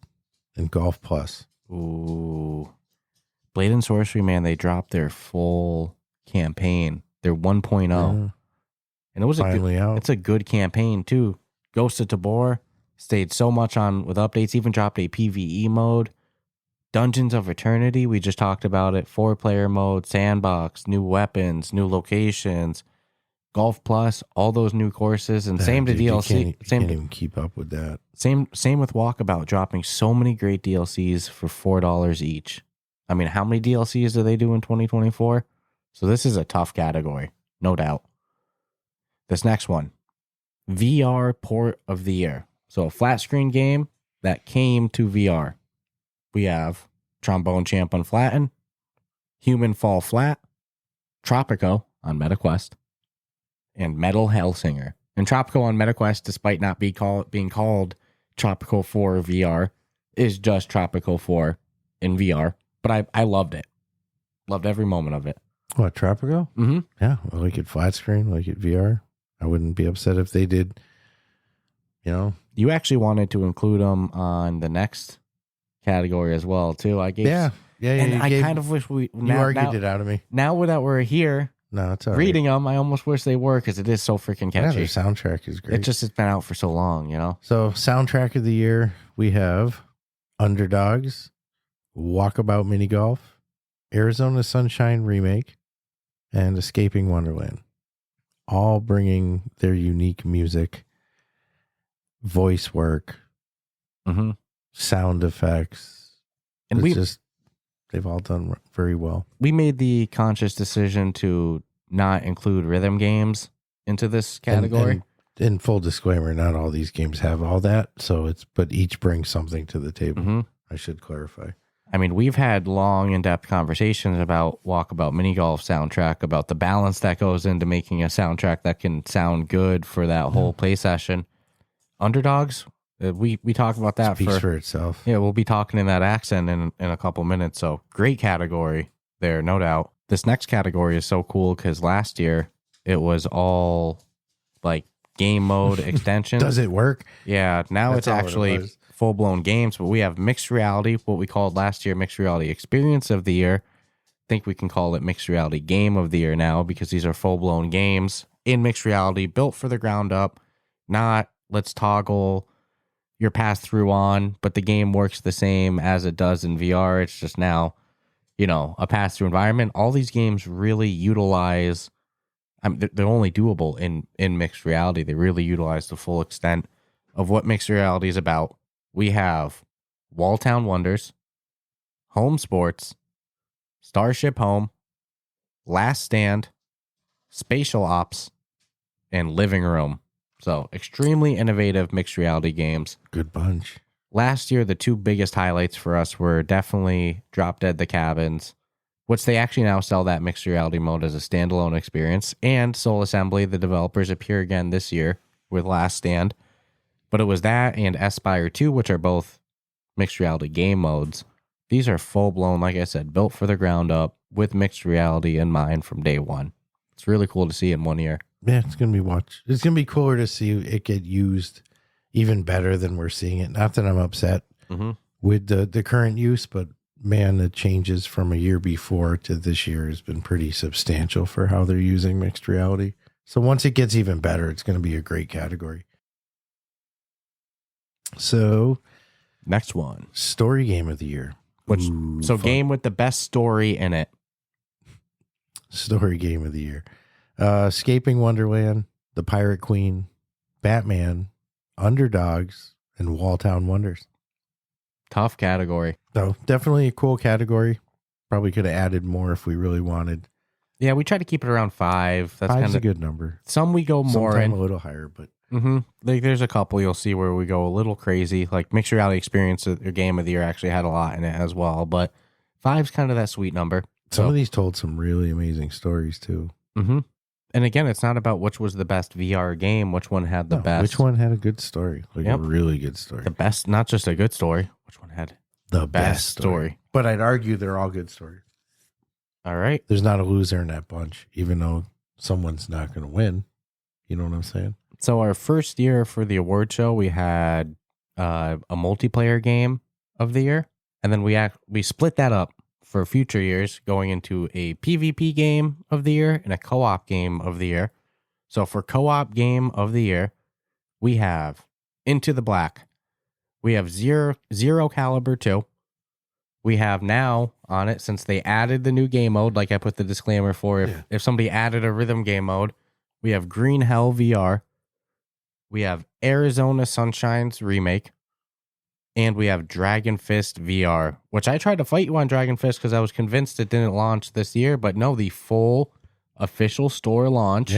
And Golf Plus. Ooh. Blade and Sorcery, man, they dropped their full campaign. Their 1.0. Yeah. And it was finally out. It's a good campaign, too. Ghost of Tabor stayed so much on with updates, even dropped a PvE mode. Dungeons of Eternity, we just talked about it. 4-player mode, sandbox, new weapons, new locations, Golf Plus, all those new courses, and same to DLC. You can't even keep up with that. Same with Walkabout, dropping so many great DLCs for $4 each. I mean, how many DLCs do they do in 2024? So this is a tough category, no doubt. This next one, VR Port of the Year. So a flat screen game that came to VR. We have Trombone Champ on Flatten, Human Fall Flat, Tropico on MetaQuest, and Metal Hellsinger. And Tropico on MetaQuest, despite not being called Tropico 4 VR, is just Tropico 4 in VR. But I loved it. Loved every moment of it. What, Tropico? Mm-hmm. Yeah, I like it flat screen, I like it VR. I wouldn't be upset if they did, You actually wanted to include them on the next category as well, too. I gave... Yeah. And I kind of wish we... You argued it out of me. Now that we're here... No, it's all reading them, I almost wish they were because it is so freaking catchy. Yeah, their soundtrack is great. It's been out for so long, So, soundtrack of the year, we have Underdogs, Walkabout Mini Golf, Arizona Sunshine Remake, and Escaping Wonderland. All bringing their unique music, voice work, sound effects. And they've all done very well. We made the conscious decision to not include rhythm games into this category. And full disclaimer, not all these games have all that. But each brings something to the table. I should clarify. I mean, we've had long, in-depth conversations about Walkabout Mini Golf soundtrack, about the balance that goes into making a soundtrack that can sound good for that whole play session. Underdogs, we talk about that. Speaks for itself. Yeah, we'll be talking in that accent in a couple minutes. So great category there, no doubt. This next category is so cool because last year it was all like game mode extensions. Does it work? Yeah, now That's it's actually full-blown games, but we have mixed reality, what we called last year mixed reality experience of the year. I think we can call it mixed reality game of the year now because these are full-blown games in mixed reality, built for the ground up, not let's toggle your pass-through on, but the game works the same as it does in VR. It's just now, a pass-through environment. All these games really utilize, they're only doable in mixed reality. They really utilize the full extent of what mixed reality is about. We have Walltown Wonders, Home Sports, Starship Home, Last Stand, Spatial Ops, and Living Room. So extremely innovative mixed reality games. Good bunch. Last year, the two biggest highlights for us were definitely Drop Dead the Cabins, which they actually now sell that mixed reality mode as a standalone experience, and Soul Assembly. The developers appear again this year with Last Stand. But it was that and Aspire 2, which are both mixed reality game modes. These are full-blown, like I said, built for the ground up with mixed reality in mind from day one. It's really cool to see in 1 year. Yeah, it's going to be It's going to be cooler to see it get used even better than we're seeing it. Not that I'm upset with the current use, but man, the changes from a year before to this year has been pretty substantial for how they're using mixed reality. So once it gets even better, it's going to be a great category. So, next one, story game of the year. Fun. Game with the best story in it. Story game of the year. Escaping Wonderland, The Pirate Queen, Batman, Underdogs, and Walltown Wonders. Tough category. So definitely a cool category. Probably could have added more if we really wanted. Yeah, we try to keep it around 5. That's Five's a good number. Some we go more in. A little higher, but like there's a couple you'll see where we go a little crazy. Like mixed reality experience, your game of the year actually had a lot in it as well. But 5's kind of that sweet number. Some of these told some really amazing stories too. And again, it's not about which was the best VR game, which one had the best. Which one had a good story? A really good story. The best, not just a good story. Which one had the best story? But I'd argue they're all good stories. All right. There's not a loser in that bunch, even though someone's not going to win. You know what I'm saying? So our first year for the award show, we had a multiplayer game of the year. And then we split that up for future years, going into a PvP game of the year and a co-op game of the year. So for co-op game of the year, we have Into the Black. We have Zero Caliber 2. we have now on it, since they added the new game mode, like I put the disclaimer for if somebody added a rhythm game mode, we have Green Hell VR, we have Arizona Sunshine's remake, and we have Dragon Fist VR, which I tried to fight you on Dragon Fist because I was convinced it didn't launch this year, but no, the full official store launch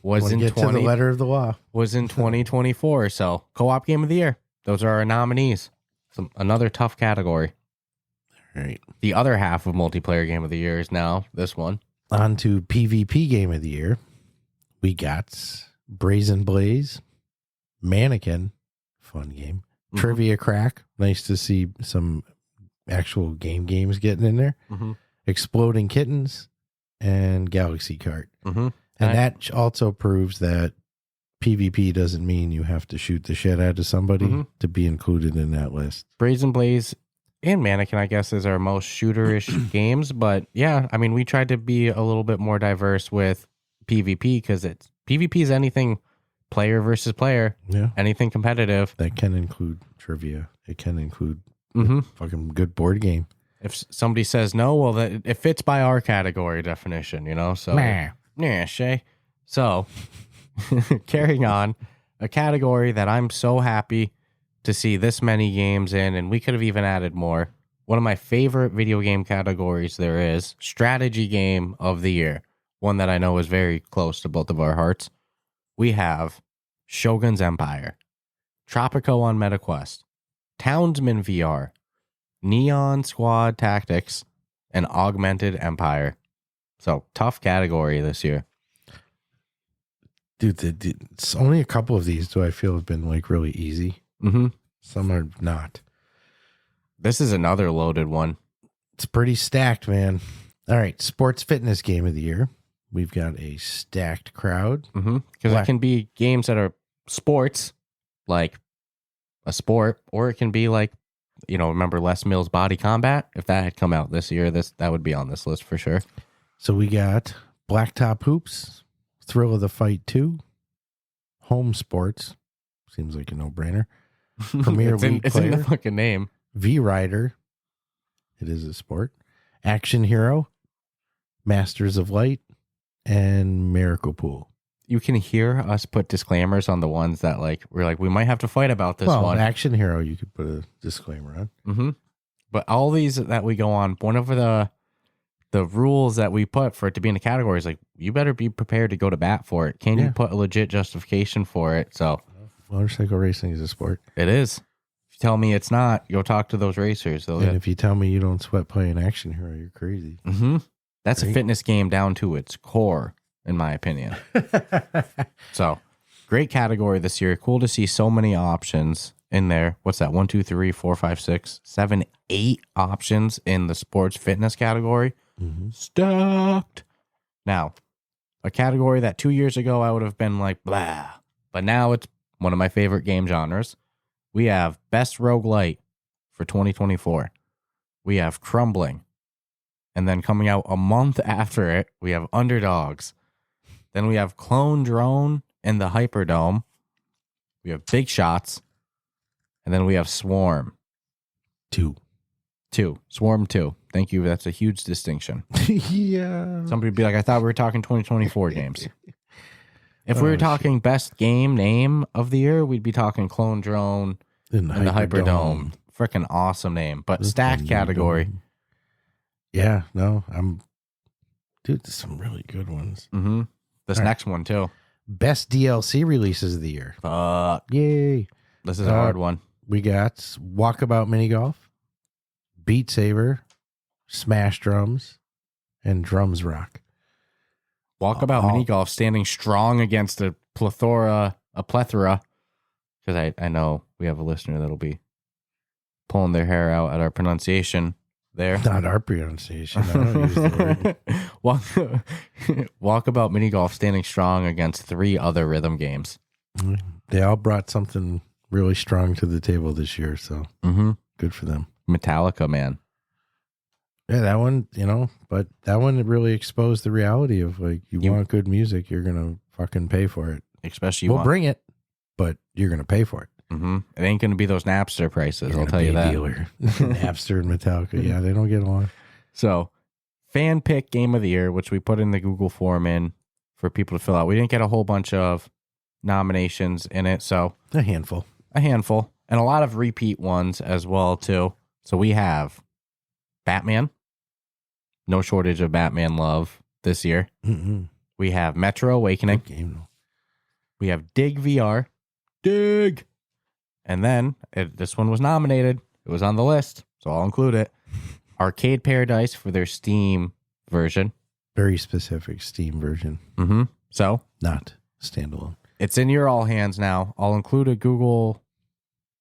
was in to the letter of the law. Was in 2024. So co-op game of the year. Those are our nominees. Another tough category. All right. The other half of multiplayer game of the year is now this one. On to PvP game of the year. We got Brazen Blaze, Mannequin, fun game. Trivia Crack, nice to see some actual games getting in there. Exploding Kittens, and Galaxy Kart. And that also proves that PvP doesn't mean you have to shoot the shit out of somebody to be included in that list. Brazen Blaze and Mannequin, I guess, is our most shooterish games. But yeah, I mean, we tried to be a little bit more diverse with PvP because PvP is anything player versus player. Yeah. Anything competitive. That can include trivia. It can include fucking good board game. If somebody says no, well, it fits by our category definition, you know? So, yeah, Shay. So, carrying on, a category that I'm so happy to see this many games in, and we could have even added more. One of my favorite video game categories there is, strategy game of the year. One that I know is very close to both of our hearts. We have Shogun's Empire, Tropico on MetaQuest, Townsman VR, Neon Squad Tactics, and Augmented Empire. So, tough category this year. Dude, it's only a couple of these do I feel have been like really easy. Some are not. This is another loaded one. It's pretty stacked, man. All right, sports fitness game of the year. We've got a stacked crowd. Because it can be games that are sports, like a sport, or it can be like, you know, remember Les Mills' Body Combat? If that had come out this year, that would be on this list for sure. So we got Blacktop Hoops, Thrill of the Fight 2, Home Sports, seems like a no-brainer. Premier League it's Player, in the fucking name. V-Rider, it is a sport. Action Hero, Masters of Light, and Miracle Pool. You can hear us put disclaimers on the ones that we're like, we might have to fight about this one. Action Hero, you could put a disclaimer on. But all these that we go on, one of the rules that we put for it to be in the category is like, you better be prepared to go to bat for it. Can you put a legit justification for it? So motorcycle racing is a sport. It is. If you tell me it's not, you'll talk to those racers. If you tell me you don't sweat playing Action Hero, you're crazy. That's a fitness game down to its core, in my opinion. So, great category this year. Cool to see so many options in there. What's that? 1, 2, 3, 4, 5, 6, 7, 8 options in the sports fitness category. Stacked. Now, a category that 2 years ago I would have been like, blah. But now it's one of my favorite game genres. We have Best Roguelite for 2024. We have Crumbling. And then coming out a month after it, we have Underdogs. Then we have Clone Drone and the Hyperdome. We have Big Shots. And then we have Swarm. 2. Swarm 2. Thank you. That's a huge distinction. Yeah. Somebody would be like, I thought we were talking 2024 games. If we were talking best game name of the year, we'd be talking Clone Drone and the Hyperdome. Freaking awesome name. But stacked category. Yeah, no, dude, there's some really good ones. This next one, too. Best DLC releases of the year. Fuck. Yay. This is a hard one. We got Walkabout Mini Golf, Beat Saber, Smash Drums, and Drums Rock. Walkabout Mini Golf standing strong against a plethora. Because I know we have a listener that'll be pulling their hair out at our pronunciation there. Not our pronunciation. I don't use the word. Walkabout Mini Golf standing strong against 3 other rhythm games. They all brought something really strong to the table this year, so good for them. Metallica, man. Yeah, that one, but that one really exposed the reality of like, you want good music, you're going to fucking pay for it. Especially we'll bring it, but you're going to pay for it. It ain't going to be those Napster prices, I'll tell you that. Dealer. Napster and Metallica. Yeah, they don't get along. So, fan pick game of the year, which we put in the Google form in for people to fill out. We didn't get a whole bunch of nominations in it, so A handful. And a lot of repeat ones as well, too. So we have Batman. No shortage of Batman love this year. Mm-mm. We have Metro Awakening. Good game, though. We have Dig VR. Dig! And then, this one was nominated. It was on the list, so I'll include it. Arcade Paradise for their Steam version. Very specific Steam version. So, Not standalone. it's in your all hands now. I'll include a Google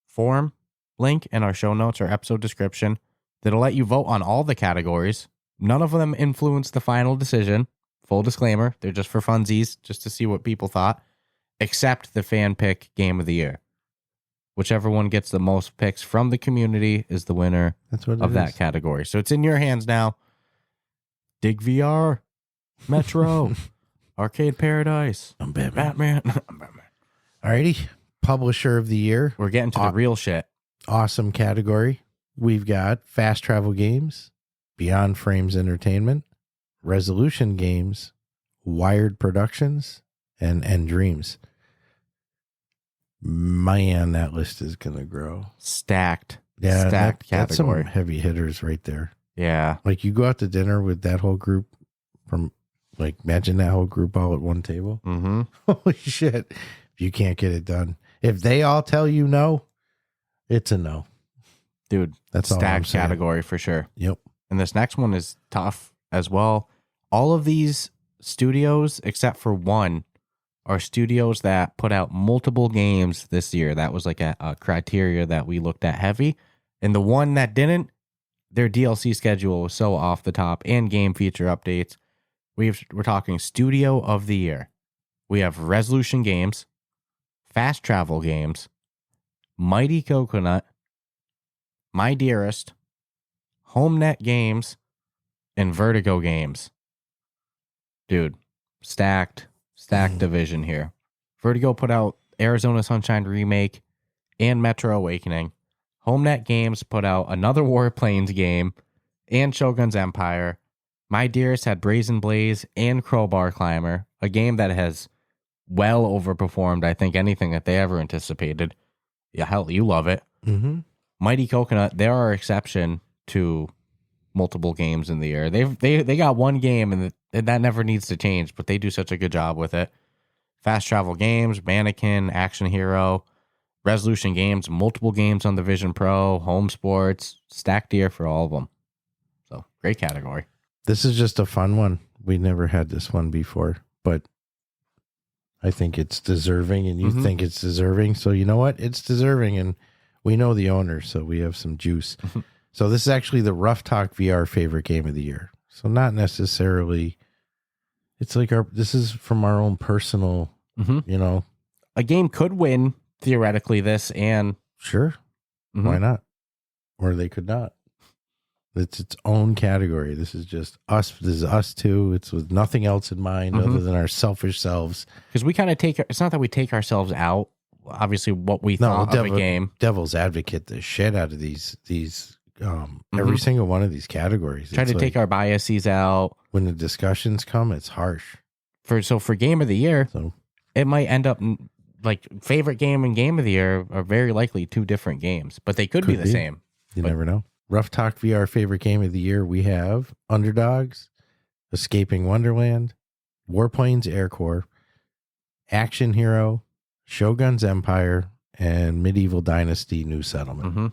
form link in our show notes or episode description that'll let you vote on all the categories. None of them influence the final decision. Full disclaimer, they're just for funsies, just to see what people thought, except the fan pick game of the year. Whichever one gets the most picks from the community is the winner That's what it of is. that category. So it's in your hands now. Dig VR, Metro, Arcade Paradise, I'm Batman. Batman. Alrighty. Publisher of the year. We're getting to the real shit. Awesome category. We've got Fast Travel Games, Beyond Frames Entertainment, Resolution Games, Wired Productions, and Dreams. Man, that list is going to grow. Stacked. Yeah, Stacked that's some category. heavy hitters right there. Yeah. Like you go out to dinner with that whole group from, like, imagine that whole group all at one table. Mm-hmm. Holy shit. You can't get it done. If they all tell you no, it's a no. Dude, That's all I'm stacked saying. category for sure. Yep. And this next one is tough as well. All of these studios, except for one, are studios that put out multiple games this year. That was like a criteria that we looked at heavy. And the one that didn't, their DLC schedule was so off the top and game feature updates. We're talking Studio of the Year. We have Resolution Games, Fast Travel Games, Mighty Coconut, My Dearest, HomeNet Games, and Vertigo Games. Dude, stacked division here. Vertigo put out Arizona Sunshine Remake and Metro Awakening. HomeNet Games put out another Warplanes game and Shogun's Empire. My Dearest had Brazen Blaze and Crowbar Climber, a game that has well overperformed, I think, anything that they ever anticipated. Yeah, hell, you love it. Mm-hmm. Mighty Coconut, they're our exception to multiple games in the year. They got one game, and that never needs to change, but they do such a good job with it. Fast Travel Games, Mannequin, Action Hero, Resolution Games, multiple games on the Vision Pro, Home Sports, stacked year for all of them. So, great category. This is just a fun one. We never had this one before, but I think it's deserving, and you think it's deserving. So you know what? It's deserving, and we know the owner, so we have some juice. So this is actually the Ruff Talk VR favorite game of the year. So not necessarily, it's like this is from our own personal, you know. A game could win, theoretically, this, and Sure. Why not? Or they could not. It's its own category. This is just us. This is us two. It's with nothing else in mind other than our selfish selves. because we kind of it's not that we take ourselves out, obviously, what we thought of a game. Devil's advocate the shit out of these every single one of these categories. Try to take our biases out. When the discussions come, it's harsh. For game of the year, So it might end up like favorite game and game of the year are very likely two different games, but they could be the same. you But- never know. Rough Talk VR favorite game of the year. We have Underdogs, Escaping Wonderland, Warplanes Air Corps, Action Hero, Shogun's Empire, and Medieval Dynasty New Settlement.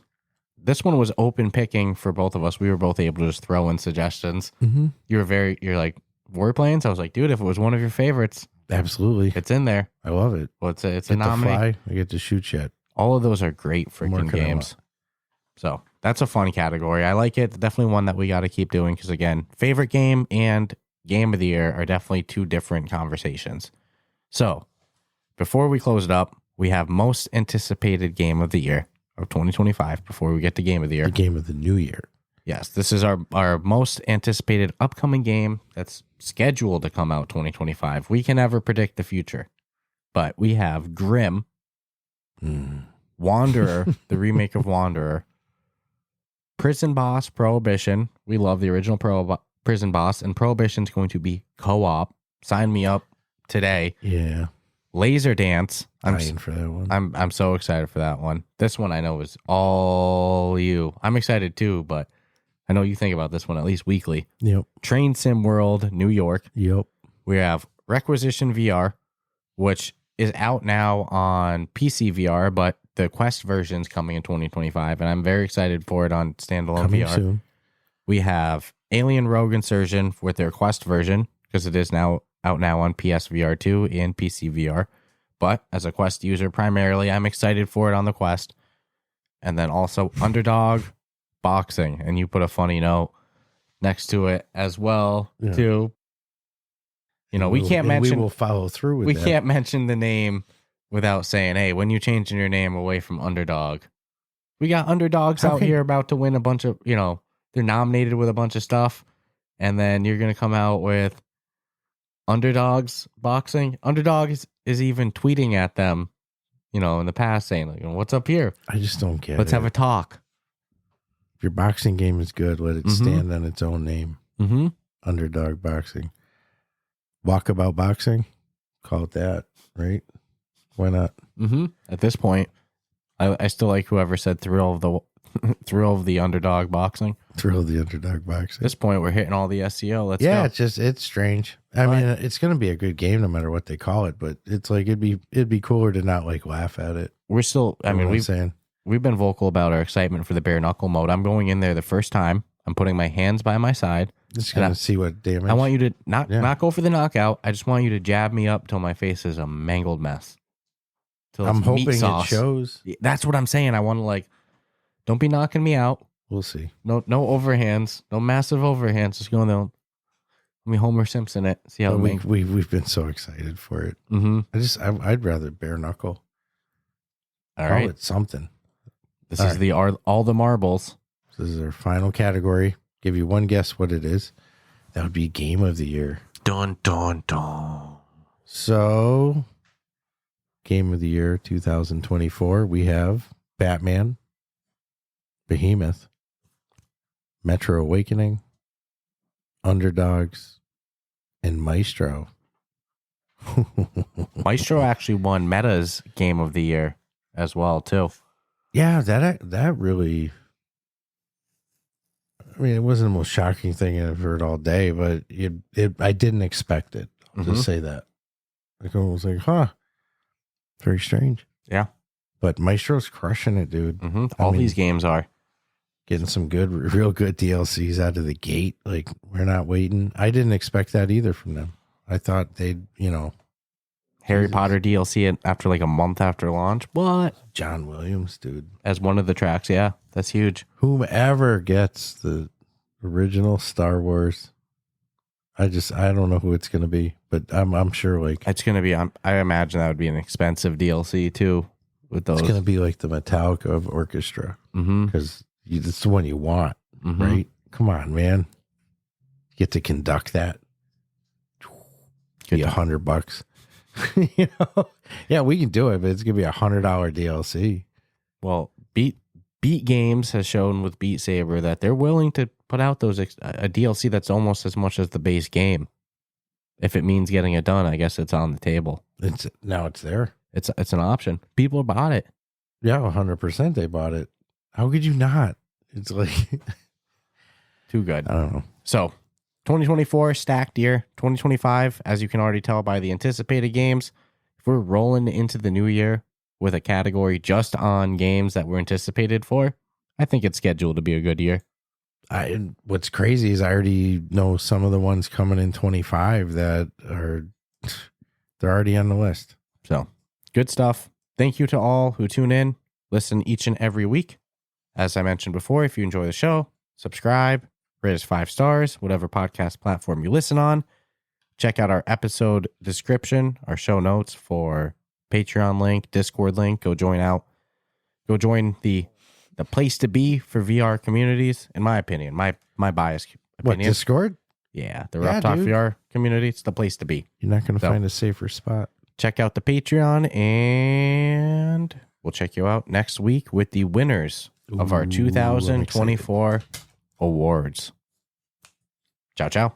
This one was open picking for both of us. We were both able to just throw in suggestions. You're like, Warplanes? I was like, dude, if it was one of your favorites, Absolutely. it's in there. I love it. Well, it's a Get to nominee. fly. I get to shoot shit. All of those are great More freaking can I games. So that's a fun category. I like it. Definitely one that we got to keep doing because, again, favorite game and game of the year are definitely two different conversations. So before we close it up, we have most anticipated game of the year of 2025 before we get to game of the year. The game of the new year. Yes, this is our most anticipated upcoming game that's scheduled to come out 2025. We can never predict the future, but we have Grim Wanderer, the remake of Wanderer. Prison Boss Prohibition. We love the original Prison Boss, and Prohibition's going to be co-op. Sign me up today. Yeah. Laser Dance. I'm in for that one. I'm so excited for that one. This one I know is all you. I'm excited too, but I know you think about this one at least weekly. Yep. Train Sim World, New York. Yep. We have Requisition VR, which is out now on PC VR, but the Quest version is coming in 2025, and I'm very excited for it on standalone Coming VR. soon. We have Alien Rogue Insurgent with their Quest version, because it is now out now on PSVR 2 and PC VR. But as a Quest user primarily, I'm excited for it on the Quest. And then also Underdog Boxing, and you put a funny note next to it as well, too. You know, we can't mention. We will follow through with we that. can't mention the name without saying, hey, when you changing your name away from Underdog, we got underdogs out here about to win a bunch of, they're nominated with a bunch of stuff. And then you're going to come out with Underdogs Boxing. Underdog is even tweeting at them, in the past saying, like, what's up here? I just don't get Let's it. have a talk. If your boxing game is good, let it stand on its own name. Mm-hmm. Underdog Boxing. Walkabout Boxing. Call it that, right? Why not? Mm-hmm. At this point, I still like whoever said thrill of the underdog boxing. Thrill of the Underdog At Boxing. this point, we're hitting all the SEO. Let's go. It's strange. I mean, it's going to be a good game no matter what they call it, but it's like it'd be cooler to not like laugh at it. We're still. I mean, we've been vocal about our excitement for the bare knuckle mode. I'm going in there the first time. I'm putting my hands by my side. Just going to see what damage. I want you to not go for the knockout. I just want you to jab me up till my face is a mangled mess. I'm hoping it shows. That's what I'm saying. I want to don't be knocking me out. We'll see. No overhands. No massive overhands. Just go in there. Let me Homer Simpson it. See how we've been so excited for it. Mm-hmm. I'd rather bare knuckle. All right. Call it something. This is all the marbles. This is our final category. Give you one guess what it is. That would be Game of the Year. Dun dun dun. So, Game of the Year 2024, we have Batman, Behemoth, Metro Awakening, Underdogs, and Maestro. Maestro actually won Meta's Game of the Year as well, too. Yeah, that really. I mean, it wasn't the most shocking thing I've heard all day, but I didn't expect it. I'll just say that. Like, I was like, huh, very strange. Yeah, but Maestro's crushing it, dude. Mm-hmm. All these games are getting some real good DLCs out of the gate. Like, we're not waiting. I didn't expect that either from them. I thought they'd, Harry Potter DLC after like a month after launch. What? John Williams, dude. As one of the tracks, yeah. That's huge. Whomever gets the original Star Wars, I don't know who it's going to be, but I'm sure it's going to be, I imagine that would be an expensive DLC too with those. It's going to be like the Metallica of Orchestra because it's the one you want, right? Come on, man. You get to conduct that. Be $100. Yeah, we can do it, but it's gonna be $100 DLC. Well, Beat Games has shown with Beat Saber that they're willing to put out a DLC that's almost as much as the base game. If it means getting it done, I guess it's on the table. It's there. It's an option. People bought it. Yeah, 100% they bought it. How could you not? It's like too good. I don't know. So 2024 stacked year. 2025, as you can already tell by the anticipated games, if we're rolling into the new year with a category just on games that we're anticipated for, I think it's scheduled to be a good year. What's crazy is I already know some of the ones coming in 25 that they're already on the list. So good stuff. Thank you to all who tune in, listen each and every week. As I mentioned before, if you enjoy the show, subscribe, rate us 5 stars, whatever podcast platform you listen on. Check out our episode description, our show notes for Patreon link, Discord link. Go join the place to be for VR communities, in my opinion, my biased opinion. What, Discord? Yeah, the Ruff Talk VR community. It's the place to be. You're not going to find a safer spot. Check out the Patreon, and we'll check you out next week with the winners of our Ooh, 2024 awards. Ciao, ciao.